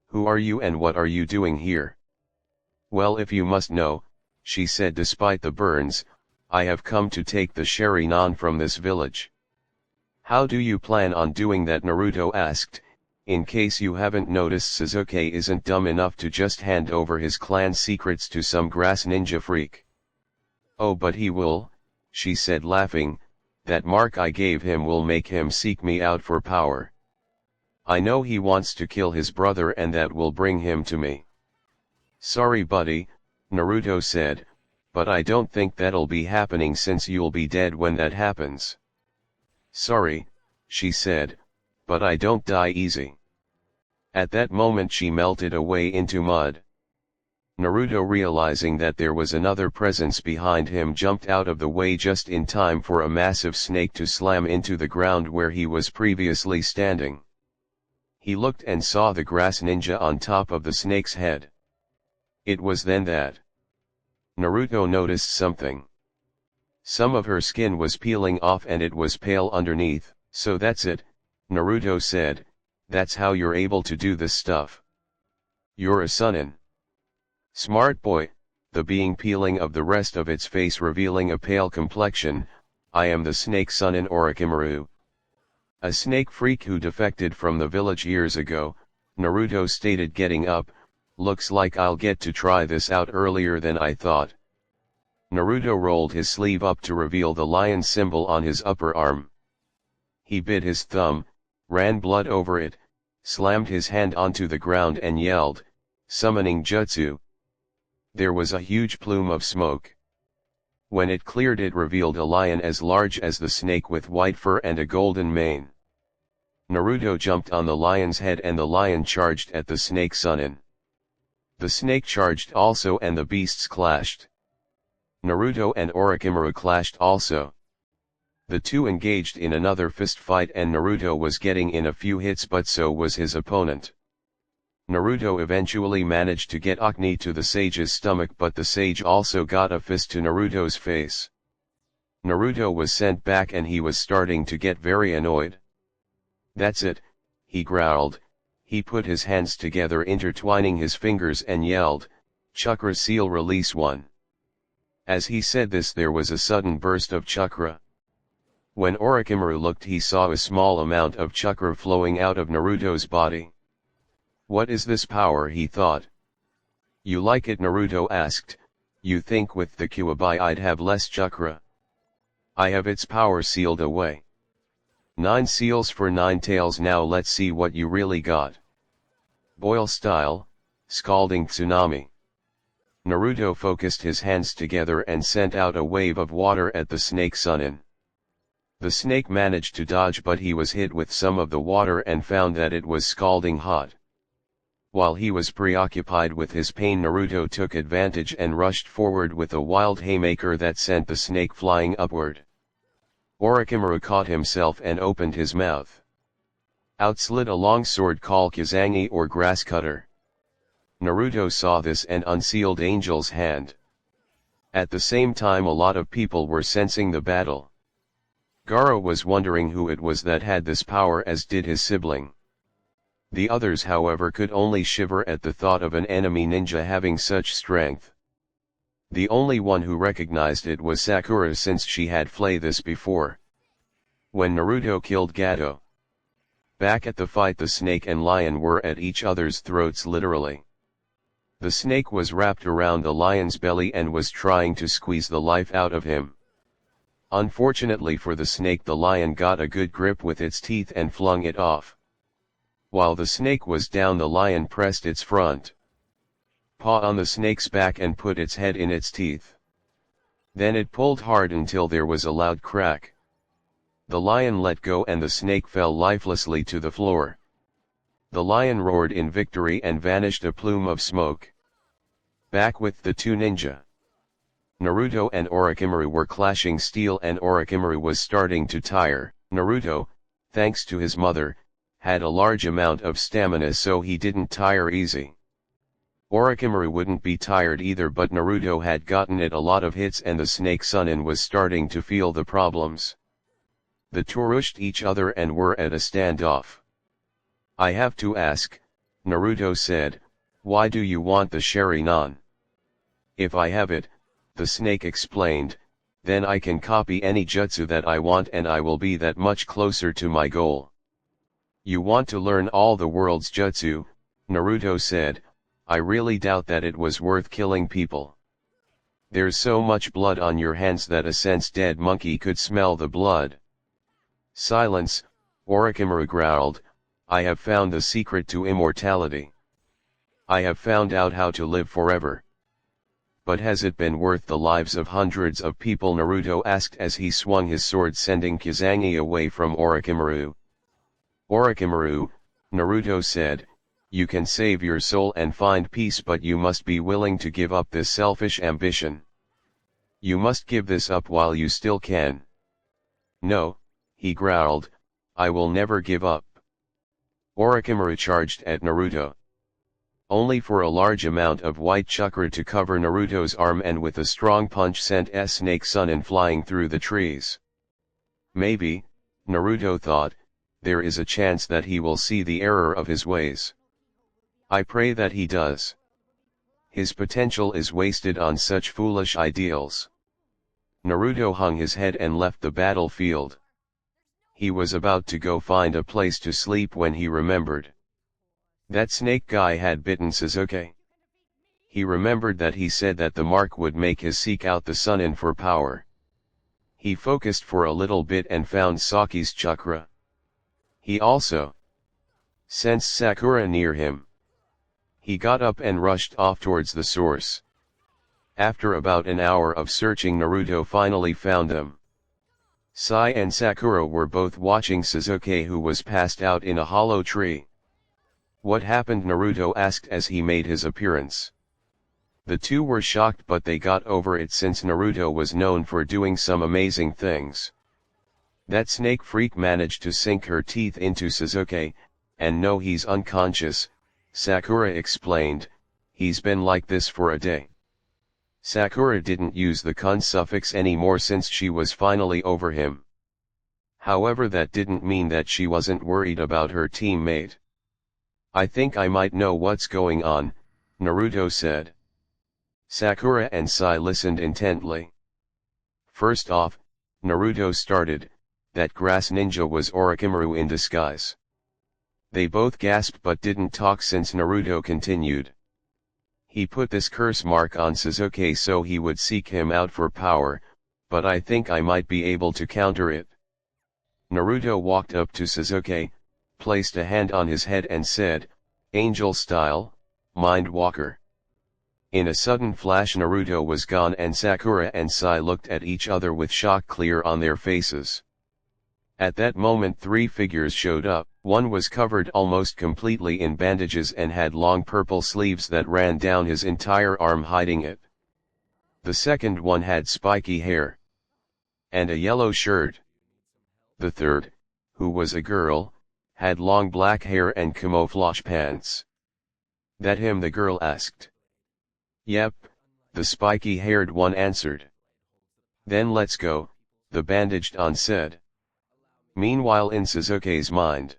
Who are you and what are you doing here?" "Well, if you must know," she said despite the burns, "I have come to take the Sharingan from this village." "How do you plan on doing that?" Naruto asked. "In case you haven't noticed, Sasuke isn't dumb enough to just hand over his clan secrets to some grass ninja freak." "Oh, but he will," she said laughing, that mark I gave him will make him seek me out for power. I know he wants to kill his brother and that will bring him to me. Sorry buddy, Naruto said, but I don't think that'll be happening since you'll be dead when that happens. Sorry, she said, but I don't die easy. At that moment she melted away into mud. Naruto, realizing that there was another presence behind him, jumped out of the way just in time for a massive snake to slam into the ground where he was previously standing. He looked and saw the grass ninja on top of the snake's head. It was then that Naruto noticed something. Some of her skin was peeling off and it was pale underneath. So that's it, Naruto said, that's how you're able to do this stuff. You're a Sunin. Smart boy, the being peeling of the rest of its face revealing a pale complexion. I am the snake Sunin Orochimaru. A snake freak who defected from the village years ago, Naruto stated, getting up. Looks like I'll get to try this out earlier than I thought. Naruto rolled his sleeve up to reveal the lion symbol on his upper arm. He bit his thumb, ran blood over it, slammed his hand onto the ground and yelled, summoning jutsu. There was a huge plume of smoke. When it cleared, it revealed a lion as large as the snake with white fur and a golden mane. Naruto jumped on the lion's head and the lion charged at the snake Sunin. The snake charged also and the beasts clashed. Naruto and Orochimaru clashed also. The two engaged in another fist fight and Naruto was getting in a few hits, but so was his opponent. Naruto eventually managed to get Akne to the sage's stomach, but the sage also got a fist to Naruto's face. Naruto was sent back and he was starting to get very annoyed. That's it, he growled. He put his hands together, intertwining his fingers, and yelled, Chakra Seal Release 1. As he said this, there was a sudden burst of chakra. When Orochimaru looked, he saw a small amount of chakra flowing out of Naruto's body. What is this power, he thought. You like it, Naruto asked. You think with the Kyuubi I'd have less chakra? I have its power sealed away. 9 seals for 9 tails. Now let's see what you really got. Boil style, scalding tsunami. Naruto focused his hands together and sent out a wave of water at the snake Sunin. The snake managed to dodge, but he was hit with some of the water and found that it was scalding hot. While he was preoccupied with his pain, Naruto took advantage and rushed forward with a wild haymaker that sent the snake flying upward. Orochimaru caught himself and opened his mouth. Out slid a long sword called Kizangi or grass cutter. Naruto saw this and unsealed Angel's hand. At the same time, a lot of people were sensing the battle. Gaara was wondering who it was that had this power, as did his sibling. The others, however, could only shiver at the thought of an enemy ninja having such strength. The only one who recognized it was Sakura, since she had flayed this before. When Naruto killed Gato. Back at the fight, the snake and lion were at each other's throats literally. The snake was wrapped around the lion's belly and was trying to squeeze the life out of him. Unfortunately for the snake, the lion got a good grip with its teeth and flung it off. While the snake was down, the lion pressed its front paw on the snake's back and put its head in its teeth. Then it pulled hard until there was a loud crack. The lion let go and the snake fell lifelessly to the floor. The lion roared in victory and vanished a plume of smoke. Back with the two ninja. Naruto and Orochimaru were clashing steel and Orochimaru was starting to tire. Naruto, thanks to his mother, had a large amount of stamina, so he didn't tire easy. Orochimaru wouldn't be tired either, but Naruto had gotten it a lot of hits and the snake Sunin was starting to feel the problems. The two rushed each other and were at a standoff. I have to ask, Naruto said, why do you want the Sharingan? If I have it, the snake explained, then I can copy any jutsu that I want and I will be that much closer to my goal. You want to learn all the world's jutsu, Naruto said. I really doubt that it was worth killing people. There's so much blood on your hands that a sense-dead monkey could smell the blood. Silence, Orochimaru growled, I have found the secret to immortality. I have found out how to live forever. But has it been worth the lives of hundreds of people? Naruto asked as he swung his sword, sending Kizangi away from Orochimaru. Orochimaru, Naruto said, you can save your soul and find peace, but you must be willing to give up this selfish ambition. You must give this up while you still can. No, he growled, I will never give up. Orochimaru charged at Naruto. Only for a large amount of white chakra to cover Naruto's arm, and with a strong punch sent Snake Sunin flying through the trees. Maybe, Naruto thought, there is a chance that he will see the error of his ways. I pray that he does. His potential is wasted on such foolish ideals. Naruto hung his head and left the battlefield. He was about to go find a place to sleep when he remembered. That snake guy had bitten Sasuke. He remembered that he said that the mark would make his seek out the Sunin for power. He focused for a little bit and found Saki's chakra. He also sensed Sakura near him. He got up and rushed off towards the source. After about an hour of searching, Naruto finally found them. Sai and Sakura were both watching Sasuke, who was passed out in a hollow tree. What happened? Naruto asked as he made his appearance. The two were shocked, but they got over it since Naruto was known for doing some amazing things. That snake freak managed to sink her teeth into Sasuke, and no, he's unconscious, Sakura explained, he's been like this for a day. Sakura didn't use the kun suffix anymore since she was finally over him. However, that didn't mean that she wasn't worried about her teammate. I think I might know what's going on, Naruto said. Sakura and Sai listened intently. First off, Naruto started, that grass ninja was Orochimaru in disguise. They both gasped but didn't talk since Naruto continued. He put this curse mark on Sasuke so he would seek him out for power, but I think I might be able to counter it. Naruto walked up to Sasuke, placed a hand on his head and said, Angel style, Mind Walker. In a sudden flash, Naruto was gone and Sakura and Sai looked at each other with shock clear on their faces. At that moment, three figures showed up. One was covered almost completely in bandages and had long purple sleeves that ran down his entire arm, hiding it. The second one had spiky hair and a yellow shirt. The third, who was a girl, had long black hair and camouflage pants. That him? The girl asked. Yep, the spiky-haired one answered. Then let's go, the bandaged-on said. Meanwhile, in Sasuke's mind,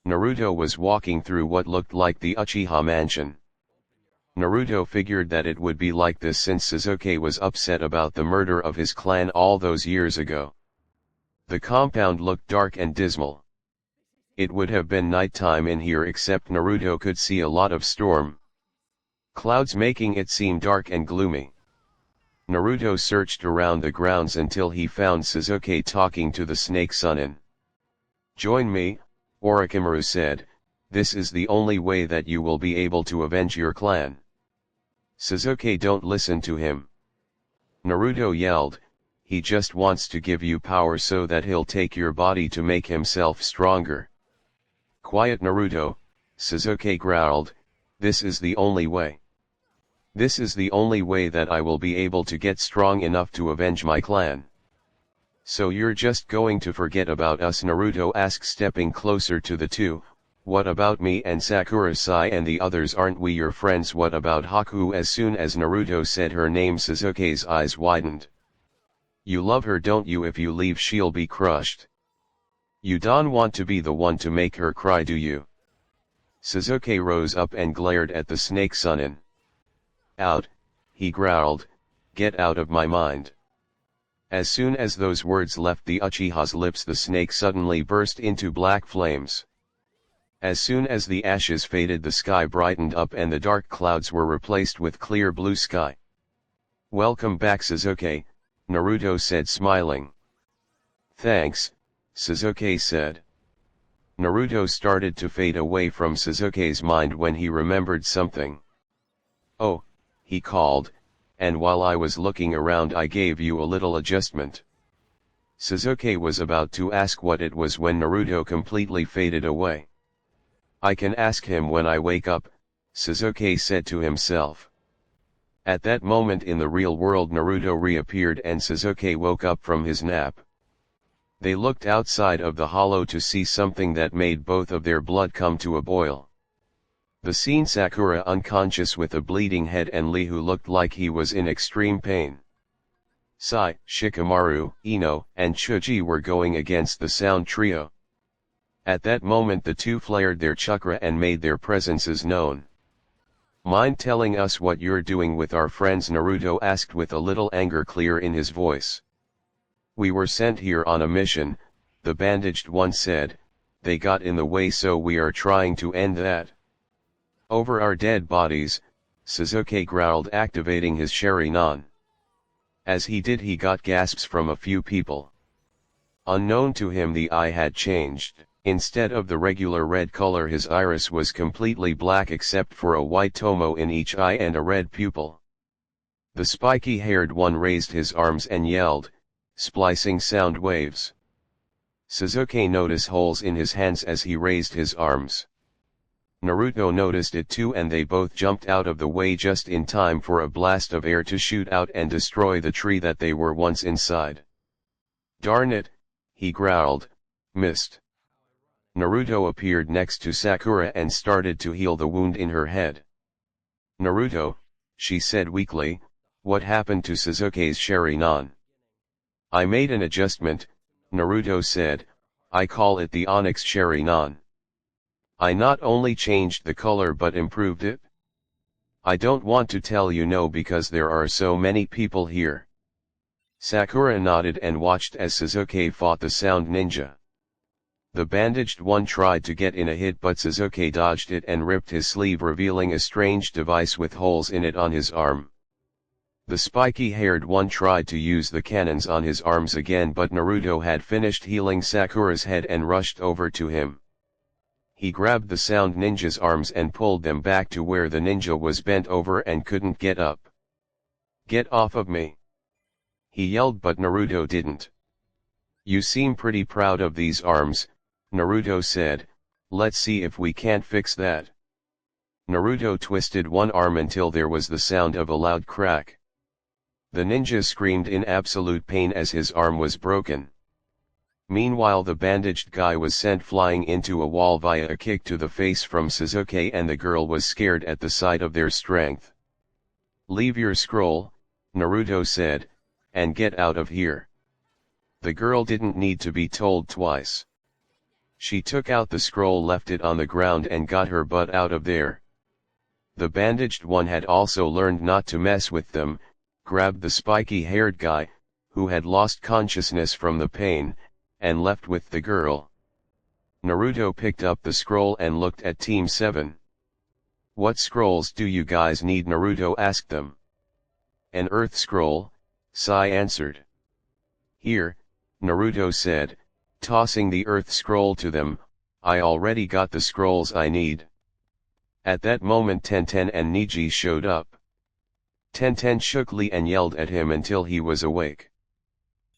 Naruto was walking through what looked like the Uchiha mansion. Naruto figured that it would be like this since Sasuke was upset about the murder of his clan all those years ago. The compound looked dark and dismal. It would have been nighttime in here, except Naruto could see a lot of storm clouds making it seem dark and gloomy. Naruto searched around the grounds until he found Sasuke talking to the Snake Sunin. Join me, Orochimaru said, this is the only way that you will be able to avenge your clan. Sasuke, don't listen to him. Naruto yelled, he just wants to give you power so that he'll take your body to make himself stronger. Quiet, Naruto, Sasuke growled, this is the only way. This is the only way that I will be able to get strong enough to avenge my clan. So you're just going to forget about us? Naruto asked, stepping closer to the two. What about me and Sakura, Sai and the others? Aren't we your friends? What about Haku? As soon as Naruto said her name, Sasuke's eyes widened. You love her, don't you? If you leave, she'll be crushed. You don't want to be the one to make her cry, do you? Sasuke rose up and glared at the Snake Sunin. Out, he growled, get out of my mind. As soon as those words left the Uchiha's lips, the snake suddenly burst into black flames. As soon as the ashes faded, the sky brightened up and the dark clouds were replaced with clear blue sky. Welcome back Sasuke, Naruto said smiling. Thanks, Sasuke said. Naruto started to fade away from Sasuke's mind when he remembered something. Oh, he called, and while I was looking around I gave you a little adjustment. Sasuke was about to ask what it was when Naruto completely faded away. I can ask him when I wake up, Sasuke said to himself. At that moment in the real world Naruto reappeared and Sasuke woke up from his nap. They looked outside of the hollow to see something that made both of their blood come to a boil. The scene: Sakura unconscious with a bleeding head and Lee who looked like he was in extreme pain. Sai, Shikamaru, Ino, and Chuji were going against the sound trio. At that moment the two flared their chakra and made their presences known. Mind telling us what you're doing with our friends? Naruto asked with a little anger clear in his voice. We were sent here on a mission, the bandaged one said, they got in the way so we are trying to end that. Over our dead bodies, Sasuke growled, activating his Sharingan. As he did he got gasps from a few people. Unknown to him the eye had changed. Instead of the regular red color his iris was completely black except for a white tomo in each eye and a red pupil. The spiky-haired one raised his arms and yelled, splicing sound waves. Sasuke noticed holes in his hands as he raised his arms. Naruto noticed it too and they both jumped out of the way just in time for a blast of air to shoot out and destroy the tree that they were once inside. Darn it, he growled, missed. Naruto appeared next to Sakura and started to heal the wound in her head. Naruto, she said weakly, what happened to Sasuke's Sharingan? I made an adjustment, Naruto said, I call it the Onyx Sharingan. I not only changed the color but improved it. I don't want to tell you no because there are so many people here. Sakura nodded and watched as Sasuke fought the sound ninja. The bandaged one tried to get in a hit but Sasuke dodged it and ripped his sleeve revealing a strange device with holes in it on his arm. The spiky-haired one tried to use the cannons on his arms again but Naruto had finished healing Sakura's head and rushed over to him. He grabbed the sound ninja's arms and pulled them back to where the ninja was bent over and couldn't get up. Get off of me! He yelled but Naruto didn't. You seem pretty proud of these arms, Naruto said, let's see if we can't fix that. Naruto twisted one arm until there was the sound of a loud crack. The ninja screamed in absolute pain as his arm was broken. Meanwhile the bandaged guy was sent flying into a wall via a kick to the face from Sasuke and the girl was scared at the sight of their strength. Leave your scroll, Naruto said, and get out of here. The girl didn't need to be told twice. She took out the scroll, left it on the ground and got her butt out of there. The bandaged one had also learned not to mess with them, grabbed the spiky-haired guy, who had lost consciousness from the pain, and left with the girl. Naruto picked up the scroll and looked at Team 7. What scrolls do you guys need? Naruto asked them. An earth scroll, Sai answered. Here, Naruto said, tossing the earth scroll to them, I already got the scrolls I need. At that moment Tenten and Neji showed up. Tenten shook Lee and yelled at him until he was awake.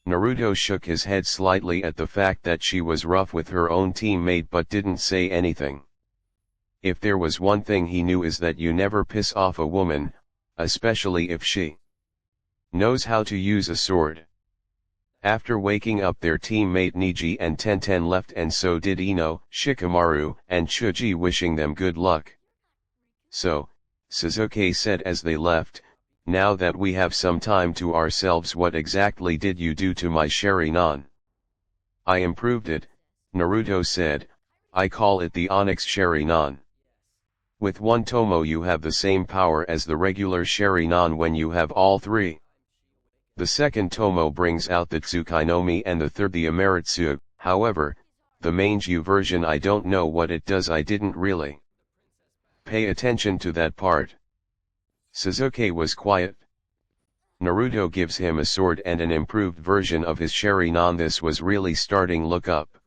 Naruto shook his head slightly at the fact that she was rough with her own teammate but didn't say anything. If there was one thing he knew is that you never piss off a woman, especially if she knows how to use a sword. After waking up their teammate Neji and Tenten left and so did Ino, Shikamaru, and Chuji, wishing them good luck. So, Sasuke said as they left, now that we have some time to ourselves, what exactly did you do to my Sharingan? I improved it, Naruto said, I call it the Onyx Sharingan. With one tomo you have the same power as the regular Sharingan when you have all three. The second tomo brings out the Tsukainomi and the third the Amaritsu, however, the Manju version I don't know what it does. I didn't really pay attention to that part. Sasuke was quiet. Naruto gives him a sword and an improved version of his Sharingan. This was really starting look up.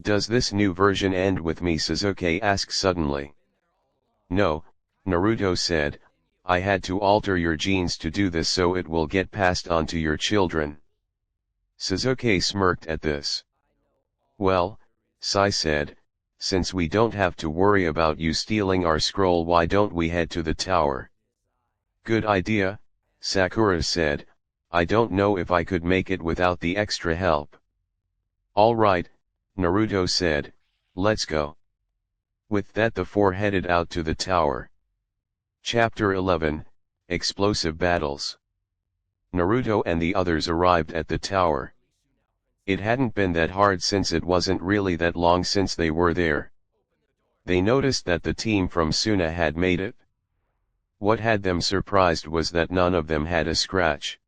Does this new version end with me? Sasuke asks suddenly. No, Naruto said, I had to alter your genes to do this so it will get passed on to your children. Sasuke smirked at this. Well, Sai said, since we don't have to worry about you stealing our scroll, why don't we head to the tower? Good idea, Sakura said, I don't know if I could make it without the extra help. All right, Naruto said, let's go. With that the four headed out to the tower. Chapter 11, Explosive Battles. Naruto and the others arrived at the tower. It hadn't been that hard since it wasn't really that long since they were there. They noticed that the team from Suna had made it. What had them surprised was that none of them had a scratch.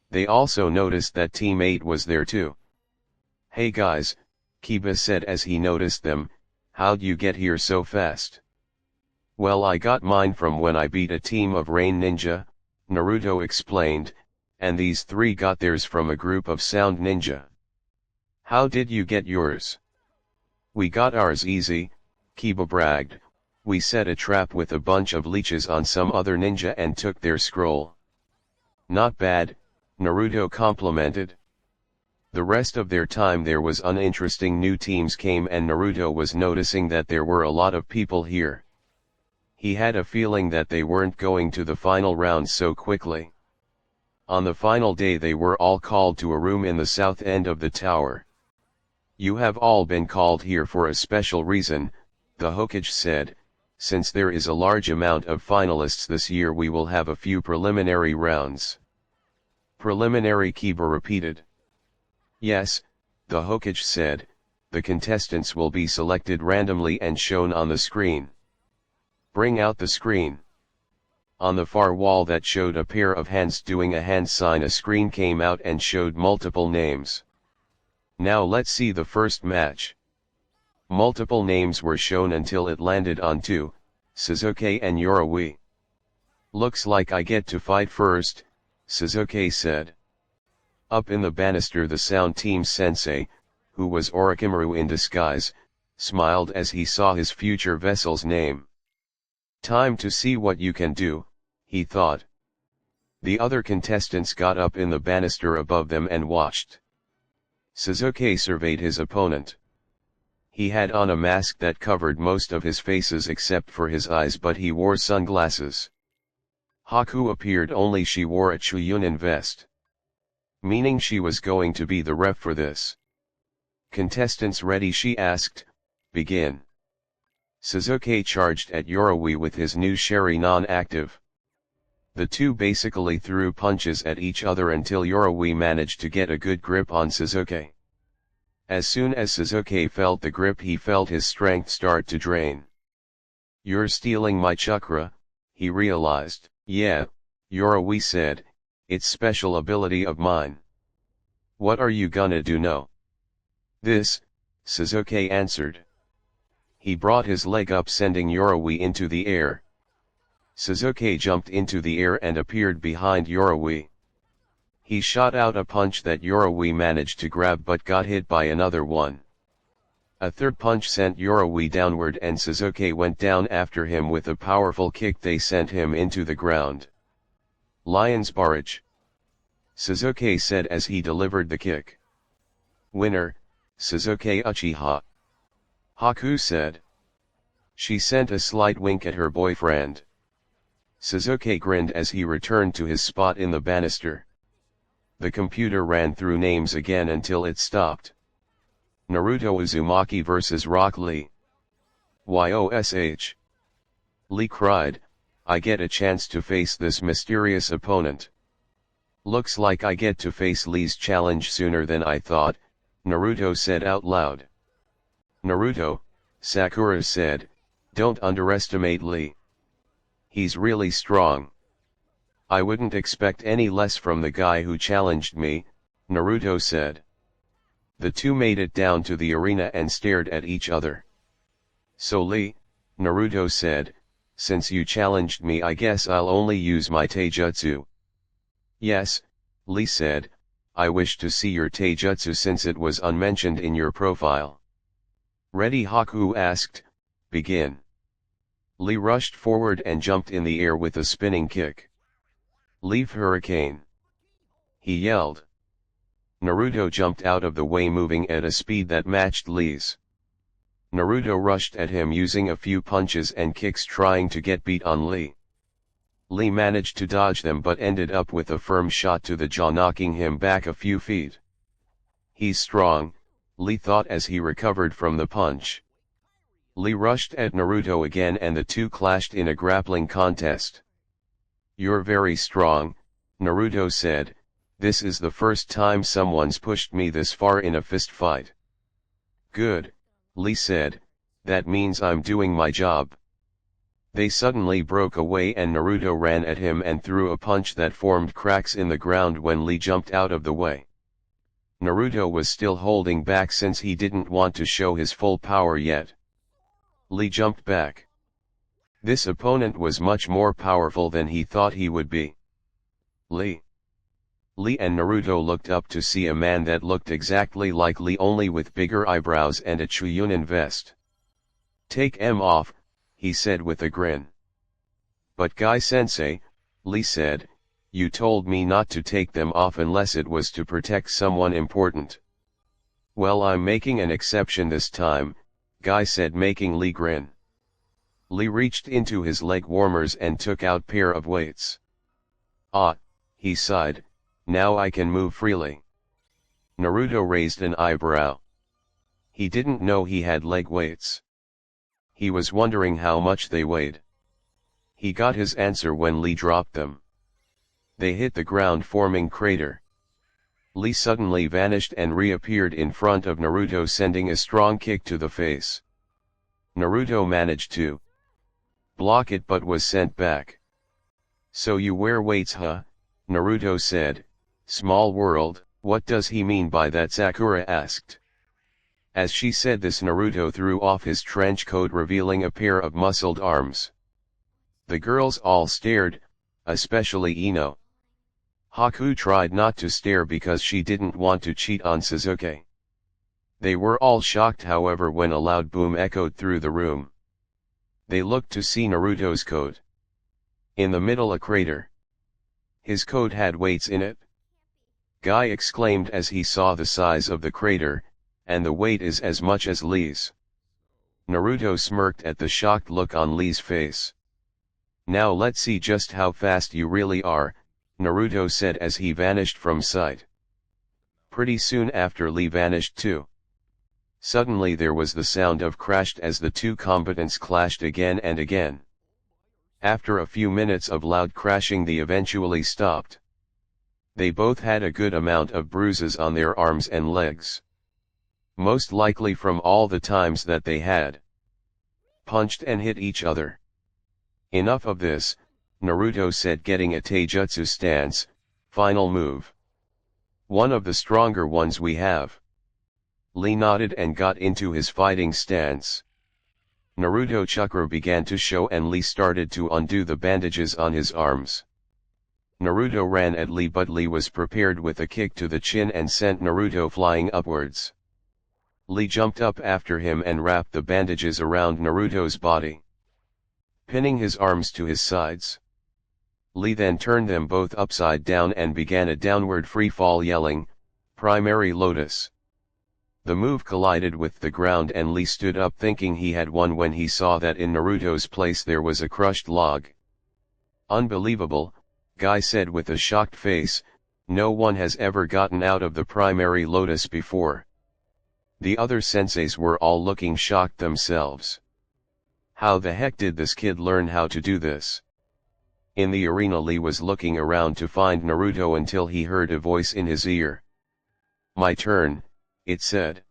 They also noticed that Team 8 was there too. Hey guys, Kiba said as he noticed them, how'd you get here so fast? Well, I got mine from when I beat a team of Rain Ninja, Naruto explained, and these three got theirs from a group of Sound Ninja. How did you get yours? We got ours easy, Kiba bragged. We set a trap with a bunch of leeches on some other ninja and took their scroll. Not bad, Naruto complimented. The rest of their time there was uninteresting. New teams came and Naruto was noticing that there were a lot of people here. He had a feeling that they weren't going to the final round so quickly. On the final day they were all called to a room in the south end of the tower. You have all been called here for a special reason, the Hokage said. Since there is a large amount of finalists this year, we will have a few preliminary rounds. Preliminary, Kiba repeated. Yes, the Hokage said, the contestants will be selected randomly and shown on the screen. Bring out the screen. On the far wall that showed a pair of hands doing a hand sign, a screen came out and showed multiple names. Now let's see the first match. Multiple names were shown until it landed on two, Sasuke and Yoruichi. Looks like I get to fight first, Sasuke said. Up in the banister the Sound Team sensei, who was Orochimaru in disguise, smiled as he saw his future vessel's name. Time to see what you can do, he thought. The other contestants got up in the banister above them and watched. Sasuke surveyed his opponent. He had on a mask that covered most of his faces except for his eyes, but he wore sunglasses. Haku appeared, only she wore a Chuyunin vest. Meaning she was going to be the ref for this. Contestants ready, she asked, begin. Sasuke charged at Yoruichi with his new Sharingan active. The two basically threw punches at each other until Yoruichi managed to get a good grip on Sasuke. As soon as Sasuke felt the grip, he felt his strength start to drain. You're stealing my chakra, he realized. Yeah, Yoruichi said, it's special ability of mine. What are you gonna do? No. This, Sasuke answered. He brought his leg up, sending Yoruichi into the air. Sasuke jumped into the air and appeared behind Yoruichi. He shot out a punch that Yoruichi managed to grab but got hit by another one. A third punch sent Yoruichi downward and Sasuke went down after him with a powerful kick. They sent him into the ground. Lion's Barrage, Sasuke said as he delivered the kick. Winner, Sasuke Uchiha, Haku said. She sent a slight wink at her boyfriend. Sasuke grinned as he returned to his spot in the banister. The computer ran through names again until it stopped. Naruto Uzumaki vs Rock Lee. YOSH. Lee cried, I get a chance to face this mysterious opponent. Looks like I get to face Lee's challenge sooner than I thought, Naruto said out loud. Naruto, Sakura said, don't underestimate Lee. He's really strong. I wouldn't expect any less from the guy who challenged me, Naruto said. The two made it down to the arena and stared at each other. So Lee, Naruto said, since you challenged me, I guess I'll only use my taijutsu. Yes, Lee said, I wish to see your taijutsu since it was unmentioned in your profile. Ready? Haku asked, begin. Lee rushed forward and jumped in the air with a spinning kick. Leave hurricane! He yelled. Naruto jumped out of the way, moving at a speed that matched Lee's. Naruto rushed at him using a few punches and kicks, trying to get beat on Lee. Lee managed to dodge them but ended up with a firm shot to the jaw, knocking him back a few feet. He's strong, Lee thought as he recovered from the punch. Lee rushed at Naruto again and the two clashed in a grappling contest. You're very strong, Naruto said, this is the first time someone's pushed me this far in a fist fight. Good, Lee said, that means I'm doing my job. They suddenly broke away and Naruto ran at him and threw a punch that formed cracks in the ground when Lee jumped out of the way. Naruto was still holding back since he didn't want to show his full power yet. Lee jumped back. This opponent was much more powerful than he thought he would be. Lee and Naruto looked up to see a man that looked exactly like Lee, only with bigger eyebrows and a Chuyunin vest. Take them off, he said with a grin. But Guy-sensei, Lee said, you told me not to take them off unless it was to protect someone important. Well, I'm making an exception this time, Guy said, making Lee grin. Lee reached into his leg warmers and took out pair of weights. Ah, he sighed, now I can move freely. Naruto raised an eyebrow. He didn't know he had leg weights. He was wondering how much they weighed. He got his answer when Lee dropped them. They hit the ground, forming crater. Lee suddenly vanished and reappeared in front of Naruto, sending a strong kick to the face. Naruto managed to block it but was sent back. So you wear weights, huh? Naruto said. Small world, what does he mean by that? Sakura asked. As she said this, Naruto threw off his trench coat, revealing a pair of muscled arms. The girls all stared, especially Ino. Haku tried not to stare because she didn't want to cheat on Sasuke. They were all shocked, however, when a loud boom echoed through the room. They looked to see Naruto's coat. In the middle, a crater. His coat had weights in it. Guy exclaimed as he saw the size of the crater, and the weight is as much as Lee's. Naruto smirked at the shocked look on Lee's face. Now let's see just how fast you really are, Naruto said as he vanished from sight. Pretty soon after, Lee vanished too. Suddenly there was the sound of crashed as the two combatants clashed again and again. After a few minutes of loud crashing, they eventually stopped. They both had a good amount of bruises on their arms and legs. Most likely from all the times that they had punched and hit each other. Enough of this, Naruto said, getting a taijutsu stance. Final move. One of the stronger ones we have. Lee nodded and got into his fighting stance. Naruto chakra began to show and Lee started to undo the bandages on his arms. Naruto ran at Lee, but Lee was prepared with a kick to the chin and sent Naruto flying upwards. Lee jumped up after him and wrapped the bandages around Naruto's body, pinning his arms to his sides. Lee then turned them both upside down and began a downward free fall, yelling, "Primary Lotus." The move collided with the ground and Lee stood up thinking he had won when he saw that in Naruto's place there was a crushed log. Unbelievable, Guy said with a shocked face, no one has ever gotten out of the Primary Lotus before. The other senseis were all looking shocked themselves. How the heck did this kid learn how to do this? In the arena, Lee was looking around to find Naruto until he heard a voice in his ear. "My turn," it said.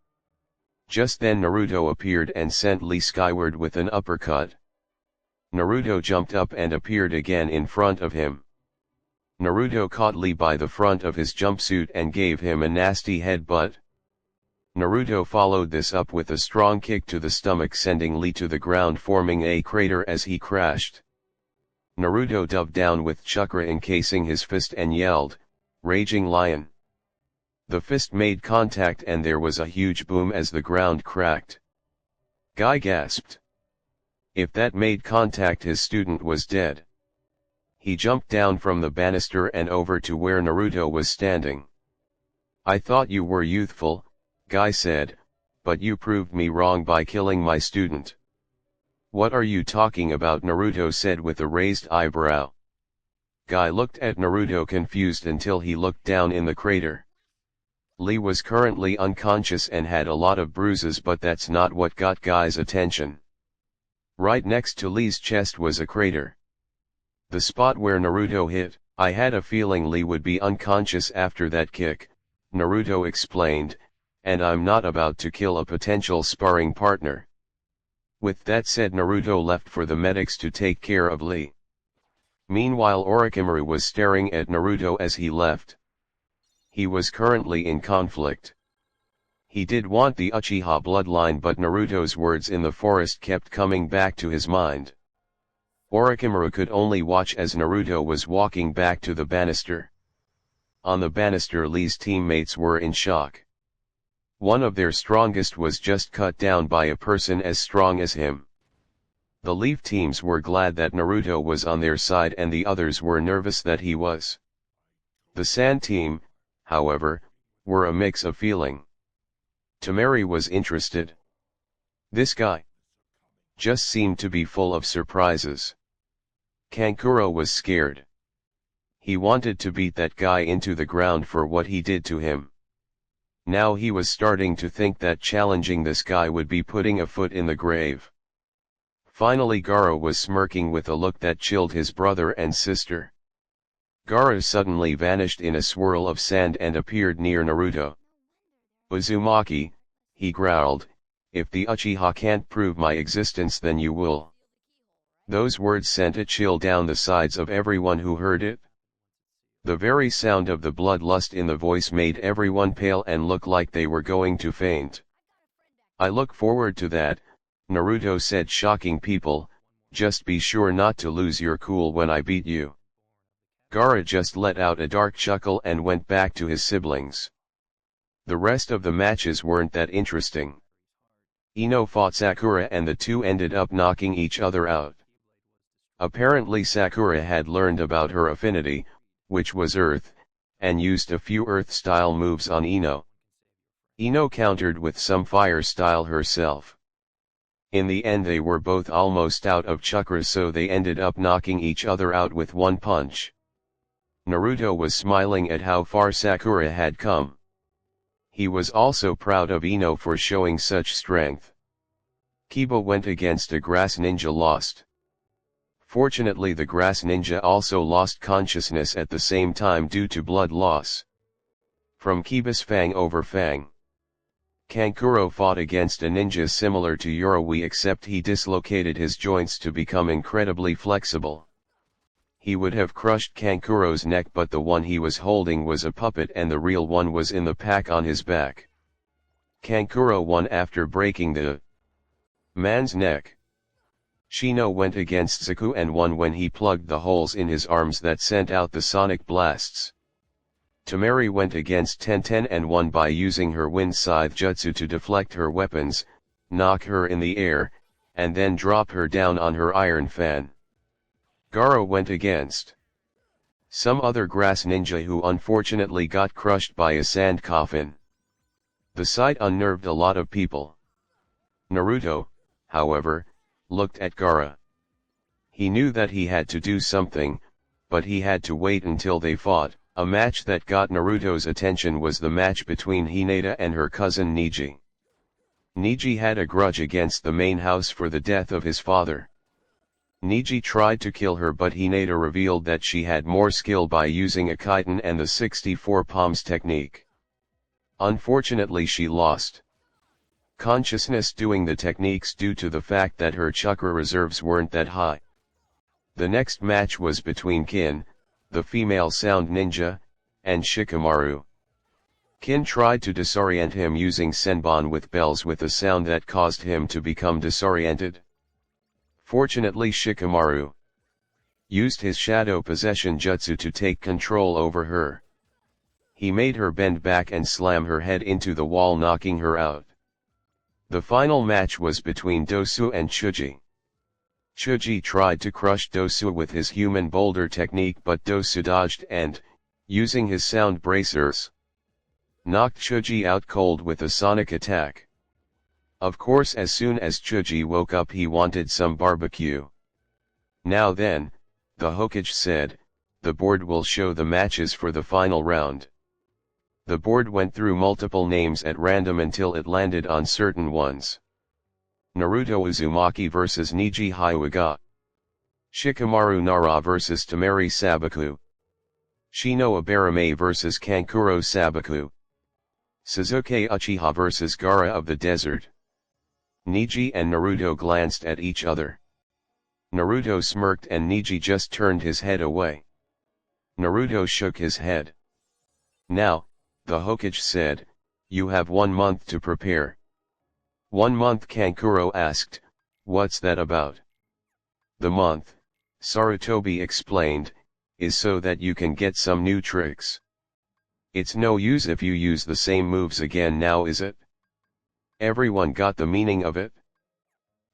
Just then Naruto appeared and sent Lee skyward with an uppercut. Naruto jumped up and appeared again in front of him. Naruto caught Lee by the front of his jumpsuit and gave him a nasty headbutt. Naruto followed this up with a strong kick to the stomach, sending Lee to the ground, forming a crater as he crashed. Naruto dove down with chakra encasing his fist and yelled, Raging Lion. The fist made contact and there was a huge boom as the ground cracked. Guy gasped. If that made contact, his student was dead. He jumped down from the banister and over to where Naruto was standing. I thought you were youthful, Guy said, but you proved me wrong by killing my student. What are you talking about? Naruto said with a raised eyebrow. Guy looked at Naruto confused until he looked down in the crater. Lee was currently unconscious and had a lot of bruises, but that's not what got Guy's attention. Right next to Lee's chest was a crater. The spot where Naruto hit. I had a feeling Lee would be unconscious after that kick, Naruto explained, and I'm not about to kill a potential sparring partner. With that said, Naruto left for the medics to take care of Lee. Meanwhile, Orochimaru was staring at Naruto as he left. He was currently in conflict. He did want the Uchiha bloodline, but Naruto's words in the forest kept coming back to his mind. Orochimaru could only watch as Naruto was walking back to the banister. On the banister, Lee's teammates were in shock. One of their strongest was just cut down by a person as strong as him. The Leaf teams were glad that Naruto was on their side and the others were nervous that he was. The Sand team, however, were a mix of feeling. Temari was interested. This guy just seemed to be full of surprises. Kankuro was scared. He wanted to beat that guy into the ground for what he did to him. Now he was starting to think that challenging this guy would be putting a foot in the grave. Finally, Gaara was smirking with a look that chilled his brother and sister. Gaara suddenly vanished in a swirl of sand and appeared near Naruto. Uzumaki, he growled, if the Uchiha can't prove my existence, then you will. Those words sent a chill down the sides of everyone who heard it. The very sound of the bloodlust in the voice made everyone pale and look like they were going to faint. I look forward to that, Naruto said, shocking people. Just be sure not to lose your cool when I beat you. Gaara just let out a dark chuckle and went back to his siblings. The rest of the matches weren't that interesting. Ino fought Sakura and the two ended up knocking each other out. Apparently Sakura had learned about her affinity, which was Earth, and used a few Earth-style moves on Ino. Ino countered with some Fire style herself. In the end they were both almost out of chakras, so they ended up knocking each other out with one punch. Naruto was smiling at how far Sakura had come. He was also proud of Ino for showing such strength. Kiba went against a grass ninja, lost. Fortunately, the grass ninja also lost consciousness at the same time due to blood loss from Kiba's fang over fang. Kankuro fought against a ninja similar to Yoroi, except he dislocated his joints to become incredibly flexible. He would have crushed Kankuro's neck, but the one he was holding was a puppet and the real one was in the pack on his back. Kankuro won after breaking the man's neck. Shino went against Zaku and won when he plugged the holes in his arms that sent out the sonic blasts. Temari went against Tenten and won by using her wind scythe jutsu to deflect her weapons, knock her in the air, and then drop her down on her iron fan. Gaara went against some other grass ninja who unfortunately got crushed by a sand coffin. The sight unnerved a lot of people. Naruto, however, looked at Gaara. He knew that he had to do something, but he had to wait until they fought. A match that got Naruto's attention was the match between Hinata and her cousin Neji. Neji had a grudge against the main house for the death of his father. Neji tried to kill her, but Hinata revealed that she had more skill by using a chitin and the 64 palms technique. Unfortunately, she lost consciousness doing the techniques due to the fact that her chakra reserves weren't that high. The next match was between Kin, the female sound ninja, and Shikamaru. Kin tried to disorient him using Senbon with bells with a sound that caused him to become disoriented. Fortunately, Shikamaru used his shadow possession jutsu to take control over her. he made her bend back and slam her head into the wall, knocking her out. The final match was between Dosu and Chuji. Chuji tried to crush Dosu with his human boulder technique, but Dosu dodged and, using his sound bracers, knocked Chuji out cold with a sonic attack. Of course, as soon as Chuji woke up, he wanted some barbecue. Now then, the Hokage said, the board will show the matches for the final round. The board went through multiple names at random until it landed on certain ones. Naruto Uzumaki vs Niji Hyuga. Shikamaru Nara vs Tamari Sabaku. Shino Abarame vs Kankuro Sabaku. Suzuki Uchiha vs Gaara of the Desert. Niji and Naruto glanced at each other. Naruto smirked and Niji just turned his head away. Naruto shook his head. Now, the Hokage said, you have 1 month to prepare. 1 month? Kankuro asked, what's that about? The month, Sarutobi explained, is so that you can get some new tricks. It's no use if you use the same moves again now, is it? Everyone got the meaning of it?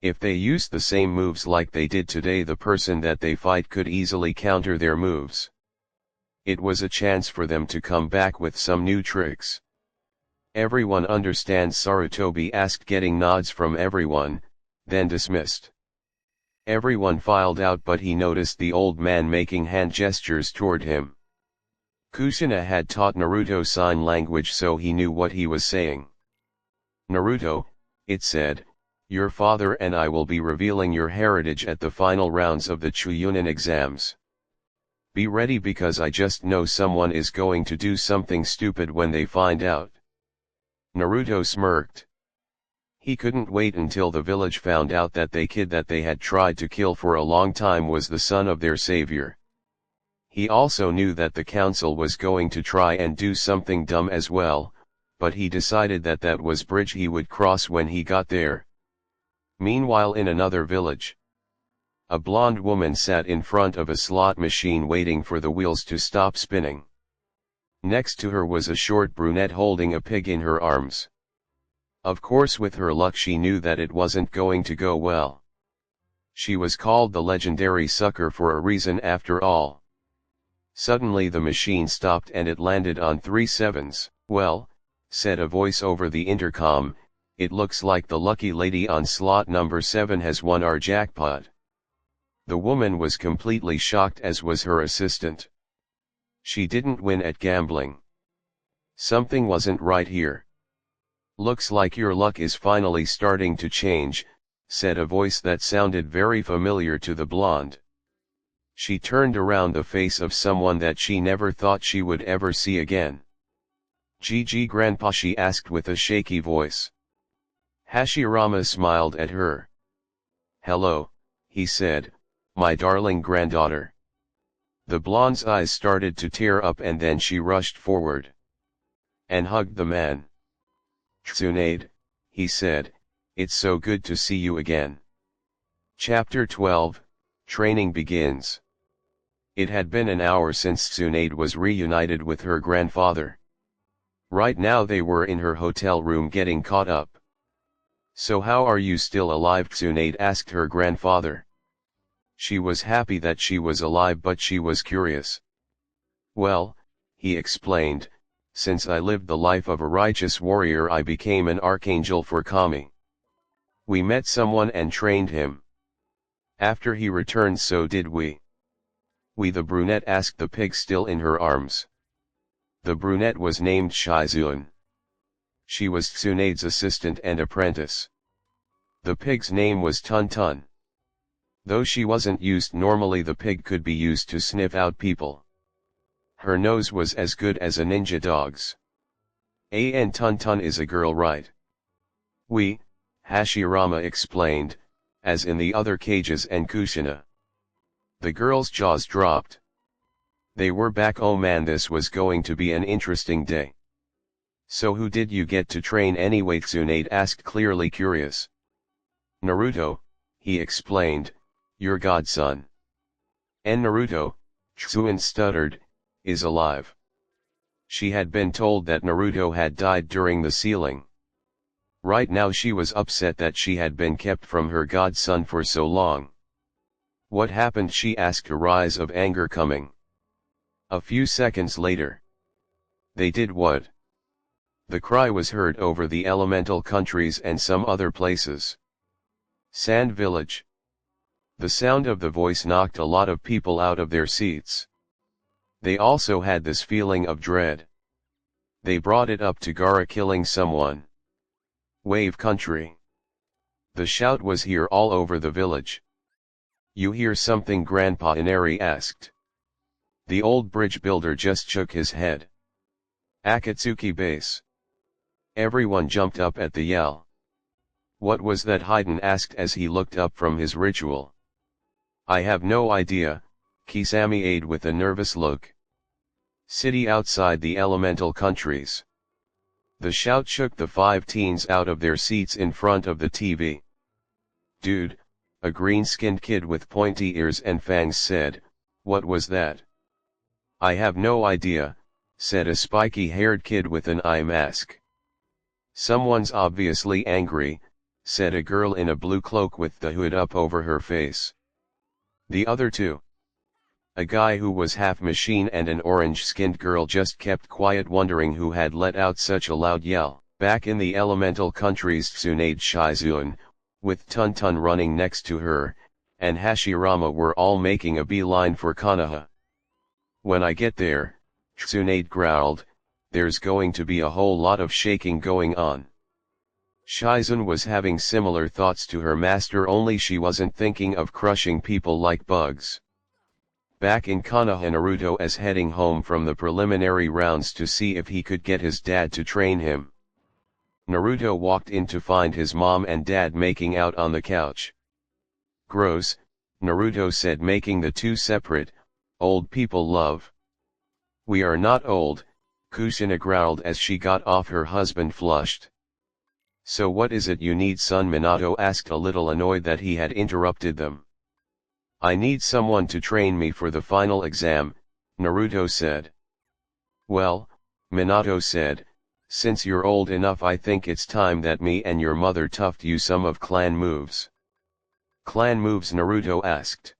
If they used the same moves like they did today, the person that they fight could easily counter their moves. It was a chance for them to come back with some new tricks. Everyone understands, Sarutobi asked, getting nods from everyone, then dismissed. Everyone filed out, but he noticed the old man making hand gestures toward him. Kushina had taught Naruto sign language, so he knew what he was saying. Naruto, it said, your father and I will be revealing your heritage at the final rounds of the Chuunin exams. Be ready, because I just know someone is going to do something stupid when they find out. Naruto smirked. He couldn't wait until the village found out that the kid that they had tried to kill for a long time was the son of their savior. He also knew that the council was going to try and do something dumb as well, but he decided that that was bridge he would cross when he got there. Meanwhile, in another village, a blonde woman sat in front of a slot machine waiting for the wheels to stop spinning. Next to her was a short brunette holding a pig in her arms. Of course, with her luck, she knew that it wasn't going to go well. She was called the legendary sucker for a reason after all. Suddenly the machine stopped and it landed on 3 sevens. Well, said a voice over the intercom, it looks like the lucky lady on slot number 7 has won our jackpot. The woman was completely shocked, as was her assistant. She didn't win at gambling. Something wasn't right here. Looks like your luck is finally starting to change, said a voice that sounded very familiar to the blonde. She turned around, the face of someone that she never thought she would ever see again. Gigi Grandpa, she asked with a shaky voice. Hashirama smiled at her. Hello, he said, my darling granddaughter. The blonde's eyes started to tear up and then she rushed forward and hugged the man. Tsunade, he said, it's so good to see you again. Chapter 12, Training begins. It had been an hour since Tsunade was reunited with her grandfather. Right now they were in her hotel room getting caught up. So how are you still alive? Tsunade asked her grandfather. She was happy that she was alive, but she was curious. Well, he explained, since I lived the life of a righteous warrior, I became an archangel for Kami. We met someone and trained him. After he returned, so did we. We, the brunette asked, the pig still in her arms. The brunette was named Shizuan. She was Tsunade's assistant and apprentice. The pig's name was Tun Tun. Though she wasn't used normally, the pig could be used to sniff out people. Her nose was as good as a ninja dog's. And Tun Tun is a girl, right? We, Hashirama explained, as in the other cages and Kushina. The girl's jaws dropped. They were back. Oh man, this was going to be an interesting day. So who did you get to train anyway? Tsunade asked, clearly curious. Naruto, he explained, your godson. And Naruto, Tsuan stuttered, is alive. She had been told that Naruto had died during the sealing. Right now she was upset that she had been kept from her godson for so long. What happened? She asked, a rise of anger coming. A few seconds later. They did what? The cry was heard over the elemental countries and some other places. Sand Village. The sound of the voice knocked a lot of people out of their seats. They also had this feeling of dread. They brought it up to Gaara killing someone. Wave country. The shout was here all over the village. You hear something, Grandpa Inari asked. The old bridge builder just shook his head. Akatsuki base. Everyone jumped up at the yell. What was that? Haydn asked as he looked up from his ritual. I have no idea, Kisame aid with a nervous look. City outside the elemental countries. The shout shook the 5 teens out of their seats in front of the TV. Dude, a green-skinned kid with pointy ears and fangs said, what was that? I have no idea, said a spiky-haired kid with an eye mask. Someone's obviously angry, said a girl in a blue cloak with the hood up over her face. The other two. A guy who was half machine and an orange-skinned girl just kept quiet, wondering who had let out such a loud yell. Back in the elemental countries, Tsunade Shizuan, with Tun-Tun running next to her, and Hashirama were all making a beeline for Konoha. When I get there, Tsunade growled, there's going to be a whole lot of shaking going on. Shizuan was having similar thoughts to her master, only she wasn't thinking of crushing people like bugs. Back in Konoha, Naruto is heading home from the preliminary rounds to see if he could get his dad to train him. Naruto walked in to find his mom and dad making out on the couch. Gross, Naruto said, making the two separate. Old people love. We are not old, Kushina growled as she got off. Her husband flushed. So what is it you need, son? Minato asked, a little annoyed that he had interrupted them. I need someone to train me for the final exam, Naruto said. Well, Minato said, since you're old enough, I think it's time that me and your mother taught you some of clan moves. Clan moves? Naruto asked.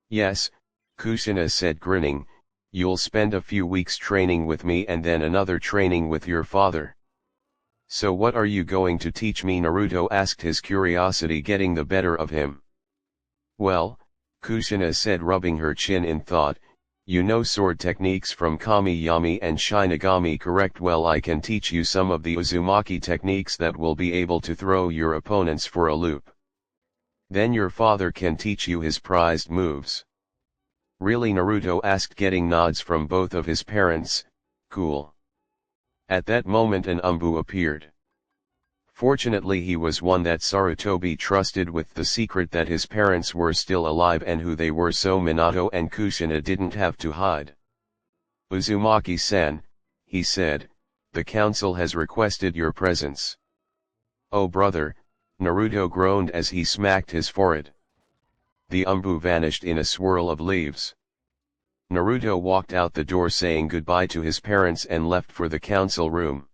Yes, Kushina said, grinning, you'll spend a few weeks training with me and then another training with your father. So what are you going to teach me? Naruto asked, his curiosity getting the better of him. Well, Kushina said, rubbing her chin in thought, you know sword techniques from Kami-Yami and Shinigami, correct? Well, I can teach you some of the Uzumaki techniques that will be able to throw your opponents for a loop. Then your father can teach you his prized moves. Really? Naruto asked, getting nods from both of his parents. Cool. At that moment an Umbu appeared. Fortunately he was one that Sarutobi trusted with the secret that his parents were still alive and who they were, so Minato and Kushina didn't have to hide. Uzumaki-san, he said, the council has requested your presence. Oh brother, Naruto groaned as he smacked his forehead. The Umbu vanished in a swirl of leaves. Naruto walked out the door saying goodbye to his parents and left for the council room.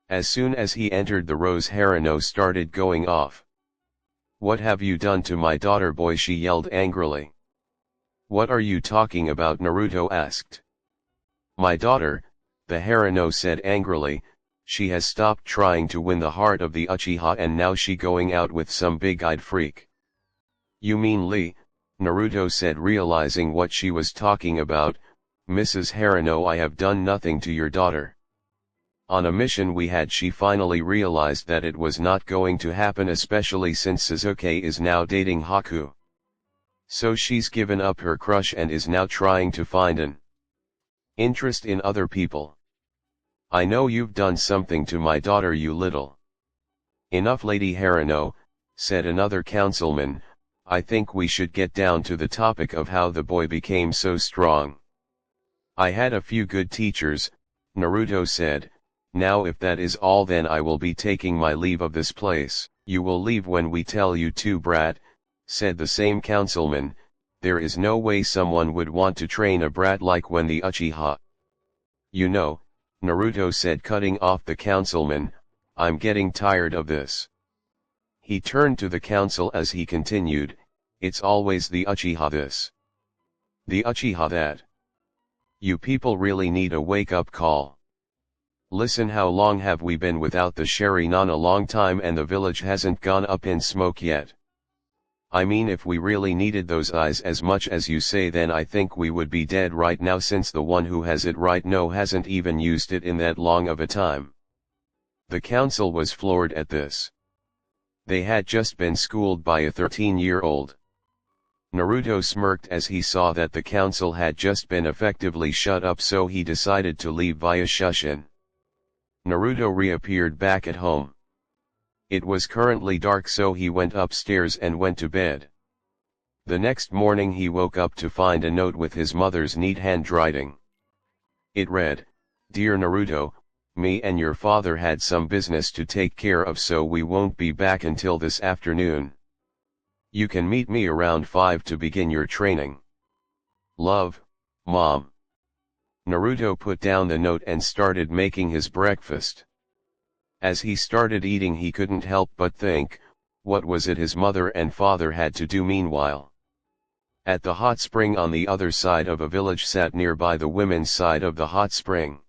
As soon as he entered, the Rose Harano started going off. What have you done to my daughter, boy? She yelled angrily. What are you talking about? Naruto asked. My daughter, the Harano said angrily, she has stopped trying to win the heart of the Uchiha and now she going out with some big-eyed freak. You mean Lee? Naruto said, realizing what she was talking about. Mrs. Harano, I have done nothing to your daughter. On a mission we had, she finally realized that it was not going to happen, especially since Sasuke is now dating Haku. So she's given up her crush and is now trying to find an interest in other people. I know you've done something to my daughter, you little. Enough, Lady Harano, said another councilman. I think we should get down to the topic of how the boy became so strong. I had a few good teachers, Naruto said. Now if that is all, then I will be taking my leave of this place. You will leave when we tell you to, brat, said the same councilman. There is no way someone would want to train a brat like when the Uchiha You know, Naruto said, cutting off the councilman, I'm getting tired of this. He turned to the council as he continued, it's always the Uchiha this. The Uchiha that. You people really need a wake-up call. Listen, how long have we been without the Sharingan? A long time, and the village hasn't gone up in smoke yet. I mean, if we really needed those eyes as much as you say, then I think we would be dead right now, since the one who has it right now hasn't even used it in that long of a time. The council was floored at this. They had just been schooled by a 13-year-old. Naruto smirked as he saw that the council had just been effectively shut up, so he decided to leave via Shushin. Naruto reappeared back at home. It was currently dark, so he went upstairs and went to bed. The next morning he woke up to find a note with his mother's neat handwriting. It read, "Dear Naruto, me and your father had some business to take care of, so we won't be back until this afternoon. You can meet me around 5 to begin your training. Love, Mom." Naruto put down the note and started making his breakfast. As he started eating, he couldn't help but think, what was it his mother and father had to do meanwhile? At the hot spring on the other side of a village sat nearby the women's side of the hot spring.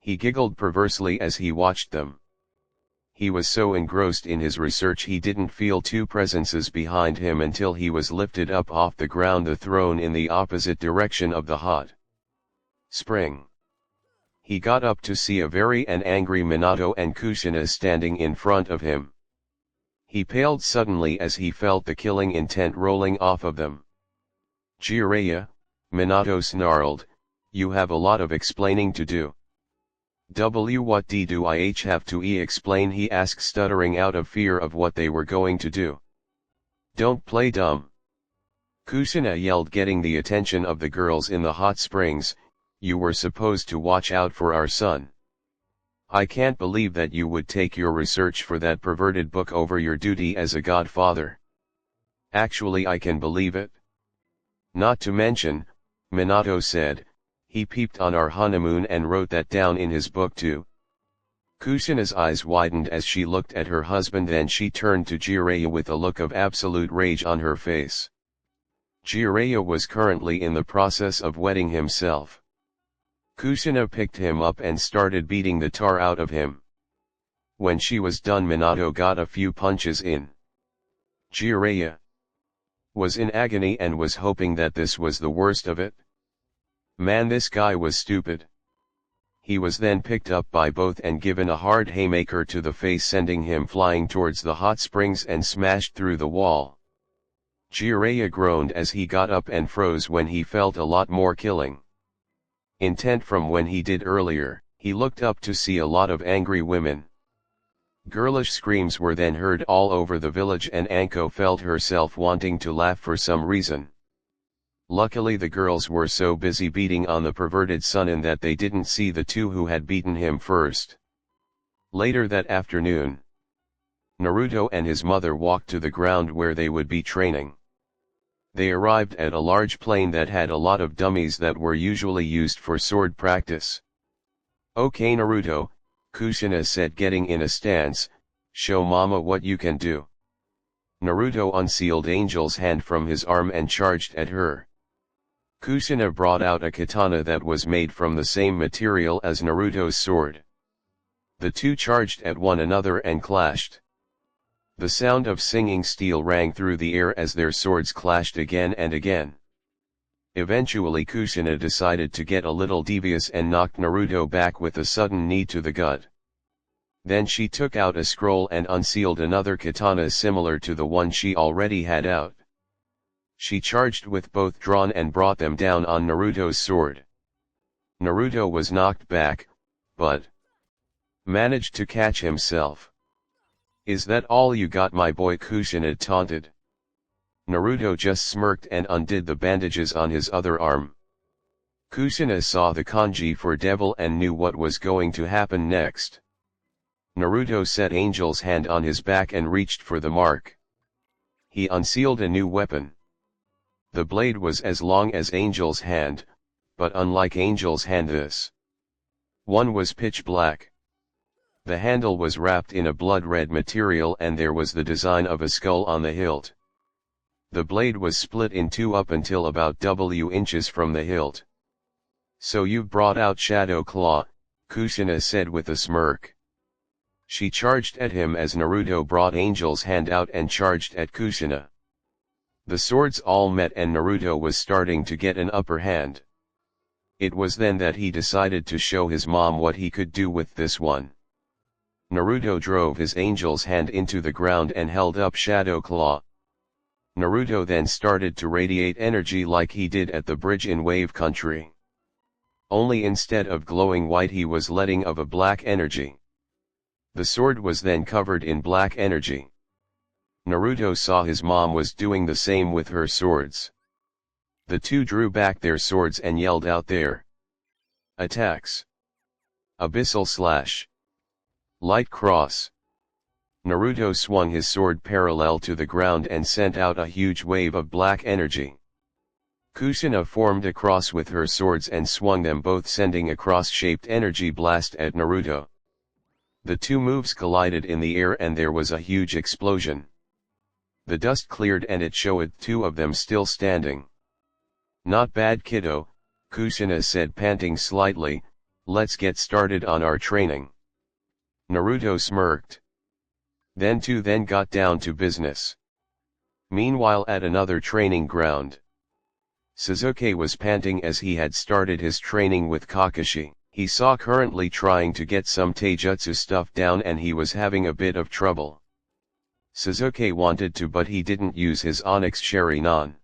He giggled perversely as he watched them. He was so engrossed in his research he didn't feel two presences behind him until he was lifted up off the ground, the throne in the opposite direction of the hot spring. He got up to see a very angry Minato and Kushina standing in front of him. He paled suddenly as he felt the killing intent rolling off of them. "Jiraiya," Minato snarled, "you have a lot of explaining to do." What do I have to explain?" he asked, stuttering out of fear of what they were going to do. "Don't play dumb," Kushina yelled, getting the attention of the girls in the hot springs. "You were supposed to watch out for our son. I can't believe that you would take your research for that perverted book over your duty as a godfather. Actually, I can believe it. Not to mention," Minato said, "he peeped on our honeymoon and wrote that down in his book too." Kushina's eyes widened as she looked at her husband, then she turned to Jiraiya with a look of absolute rage on her face. Jiraiya was currently in the process of wetting himself. Kushina picked him up and started beating the tar out of him. When she was done, Minato got a few punches in. Jiraiya was in agony and was hoping that this was the worst of it. Man, this guy was stupid. He was then picked up by both and given a hard haymaker to the face, sending him flying towards the hot springs and smashed through the wall. Jiraiya groaned as he got up and froze when he felt a lot more killing intent from when he did earlier. He looked up to see a lot of angry women. Girlish screams were then heard all over the village, and Anko felt herself wanting to laugh for some reason. Luckily, the girls were so busy beating on the perverted Sunin that they didn't see the two who had beaten him first. Later that afternoon, Naruto and his mother walked to the ground where they would be training. They arrived at a large plain that had a lot of dummies that were usually used for sword practice. "Okay Naruto," Kushina said, getting in a stance, "show mama what you can do." Naruto unsealed Angel's hand from his arm and charged at her. Kushina brought out a katana that was made from the same material as Naruto's sword. The two charged at one another and clashed. The sound of singing steel rang through the air as their swords clashed again and again. Eventually Kushina decided to get a little devious and knocked Naruto back with a sudden knee to the gut. Then she took out a scroll and unsealed another katana similar to the one she already had out. She charged with both drawn and brought them down on Naruto's sword. Naruto was knocked back, but managed to catch himself. "Is that all you got, my boy?" Kushina taunted. Naruto just smirked and undid the bandages on his other arm. Kushina saw the kanji for devil and knew what was going to happen next. Naruto set Angel's hand on his back and reached for the mark. He unsealed a new weapon. The blade was as long as Angel's hand, but unlike Angel's hand, this One was pitch black. The handle was wrapped in a blood-red material and there was the design of a skull on the hilt. The blade was split in two up until about W inches from the hilt. "So you've brought out Shadow Claw," Kushina said with a smirk. She charged at him as Naruto brought Angel's hand out and charged at Kushina. The swords all met and Naruto was starting to get an upper hand. It was then that he decided to show his mom what he could do with this one. Naruto drove his Angel's hand into the ground and held up Shadow Claw. Naruto then started to radiate energy like he did at the bridge in Wave Country. Only instead of glowing white he was letting of a black energy. The sword was then covered in black energy. Naruto saw his mom was doing the same with her swords. The two drew back their swords and yelled out their attacks. Abyssal Slash. Light Cross. Naruto swung his sword parallel to the ground and sent out a huge wave of black energy. Kushina formed a cross with her swords and swung them both, sending a cross-shaped energy blast at Naruto. The two moves collided in the air and there was a huge explosion. The dust cleared and it showed two of them still standing. "Not bad, kiddo," Kushina said, panting slightly. "Let's get started on our training." Naruto smirked. Then got down to business. Meanwhile at another training ground, Sasuke was panting as he had started his training with Kakashi. He saw currently trying to get some taijutsu stuff down and he was having a bit of trouble. Sasuke wanted to but he didn't use his Onyx Sharingan.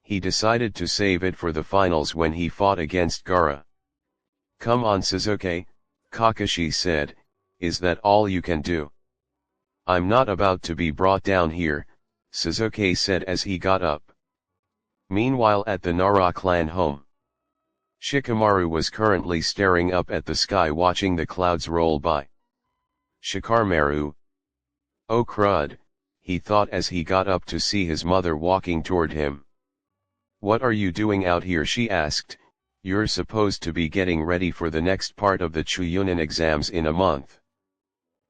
He decided to save it for the finals when he fought against Gaara. "Come on Sasuke," Kakashi said, "is that all you can do?" "I'm not about to be brought down here," Sasuke said as he got up. Meanwhile at the Nara clan home, Shikamaru was currently staring up at the sky watching the clouds roll by. "Shikamaru. Oh crud," he thought as he got up to see his mother walking toward him. "What are you doing out here?" she asked. "You're supposed to be getting ready for the next part of the Chuunin exams in a month."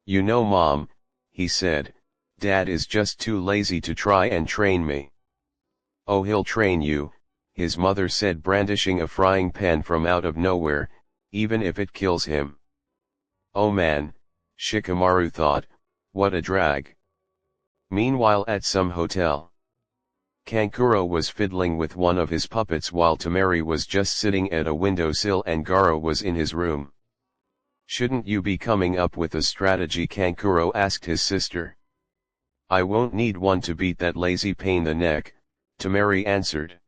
"You know Mom," he said, "Dad is just too lazy to try and train me." "Oh, he'll train you," his mother said, brandishing a frying pan from out of nowhere, "even if it kills him." "Oh man," Shikamaru thought, "what a drag." Meanwhile at some hotel, Kankuro was fiddling with one of his puppets while Temari was just sitting at a windowsill and Gaara was in his room. "Shouldn't you be coming up with a strategy?" Kankuro asked his sister. "I won't need one to beat that lazy pain in the neck," Temari answered.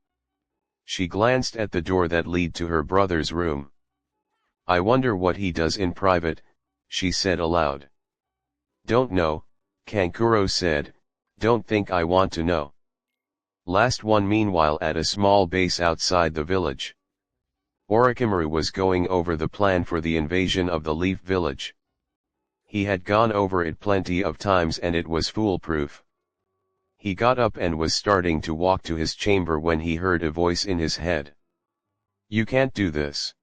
She glanced at the door that led to her brother's room. "I wonder what he does in private," she said aloud. "Don't know," Kankuro said, "don't think I want to know." Last one. Meanwhile at a small base outside the village, Orochimaru was going over the plan for the invasion of the Leaf Village. He had gone over it plenty of times and it was foolproof. He got up and was starting to walk to his chamber when he heard a voice in his head. "You can't do this."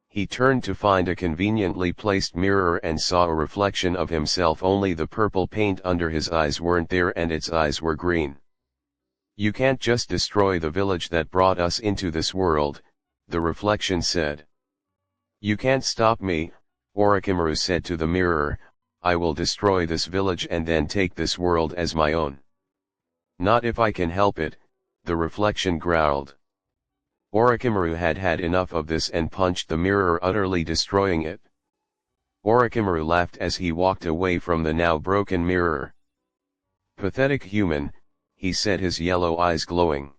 He turned to find a conveniently placed mirror and saw a reflection of himself, only the purple paint under his eyes weren't there and its eyes were green. "You can't just destroy the village that brought us into this world," the reflection said. "You can't stop me," Orochimaru said to the mirror. "I will destroy this village and then take this world as my own." "Not if I can help it," the reflection growled. Orochimaru had had enough of this and punched the mirror, utterly destroying it. Orochimaru laughed as he walked away from the now broken mirror. "Pathetic human," he said, his yellow eyes glowing.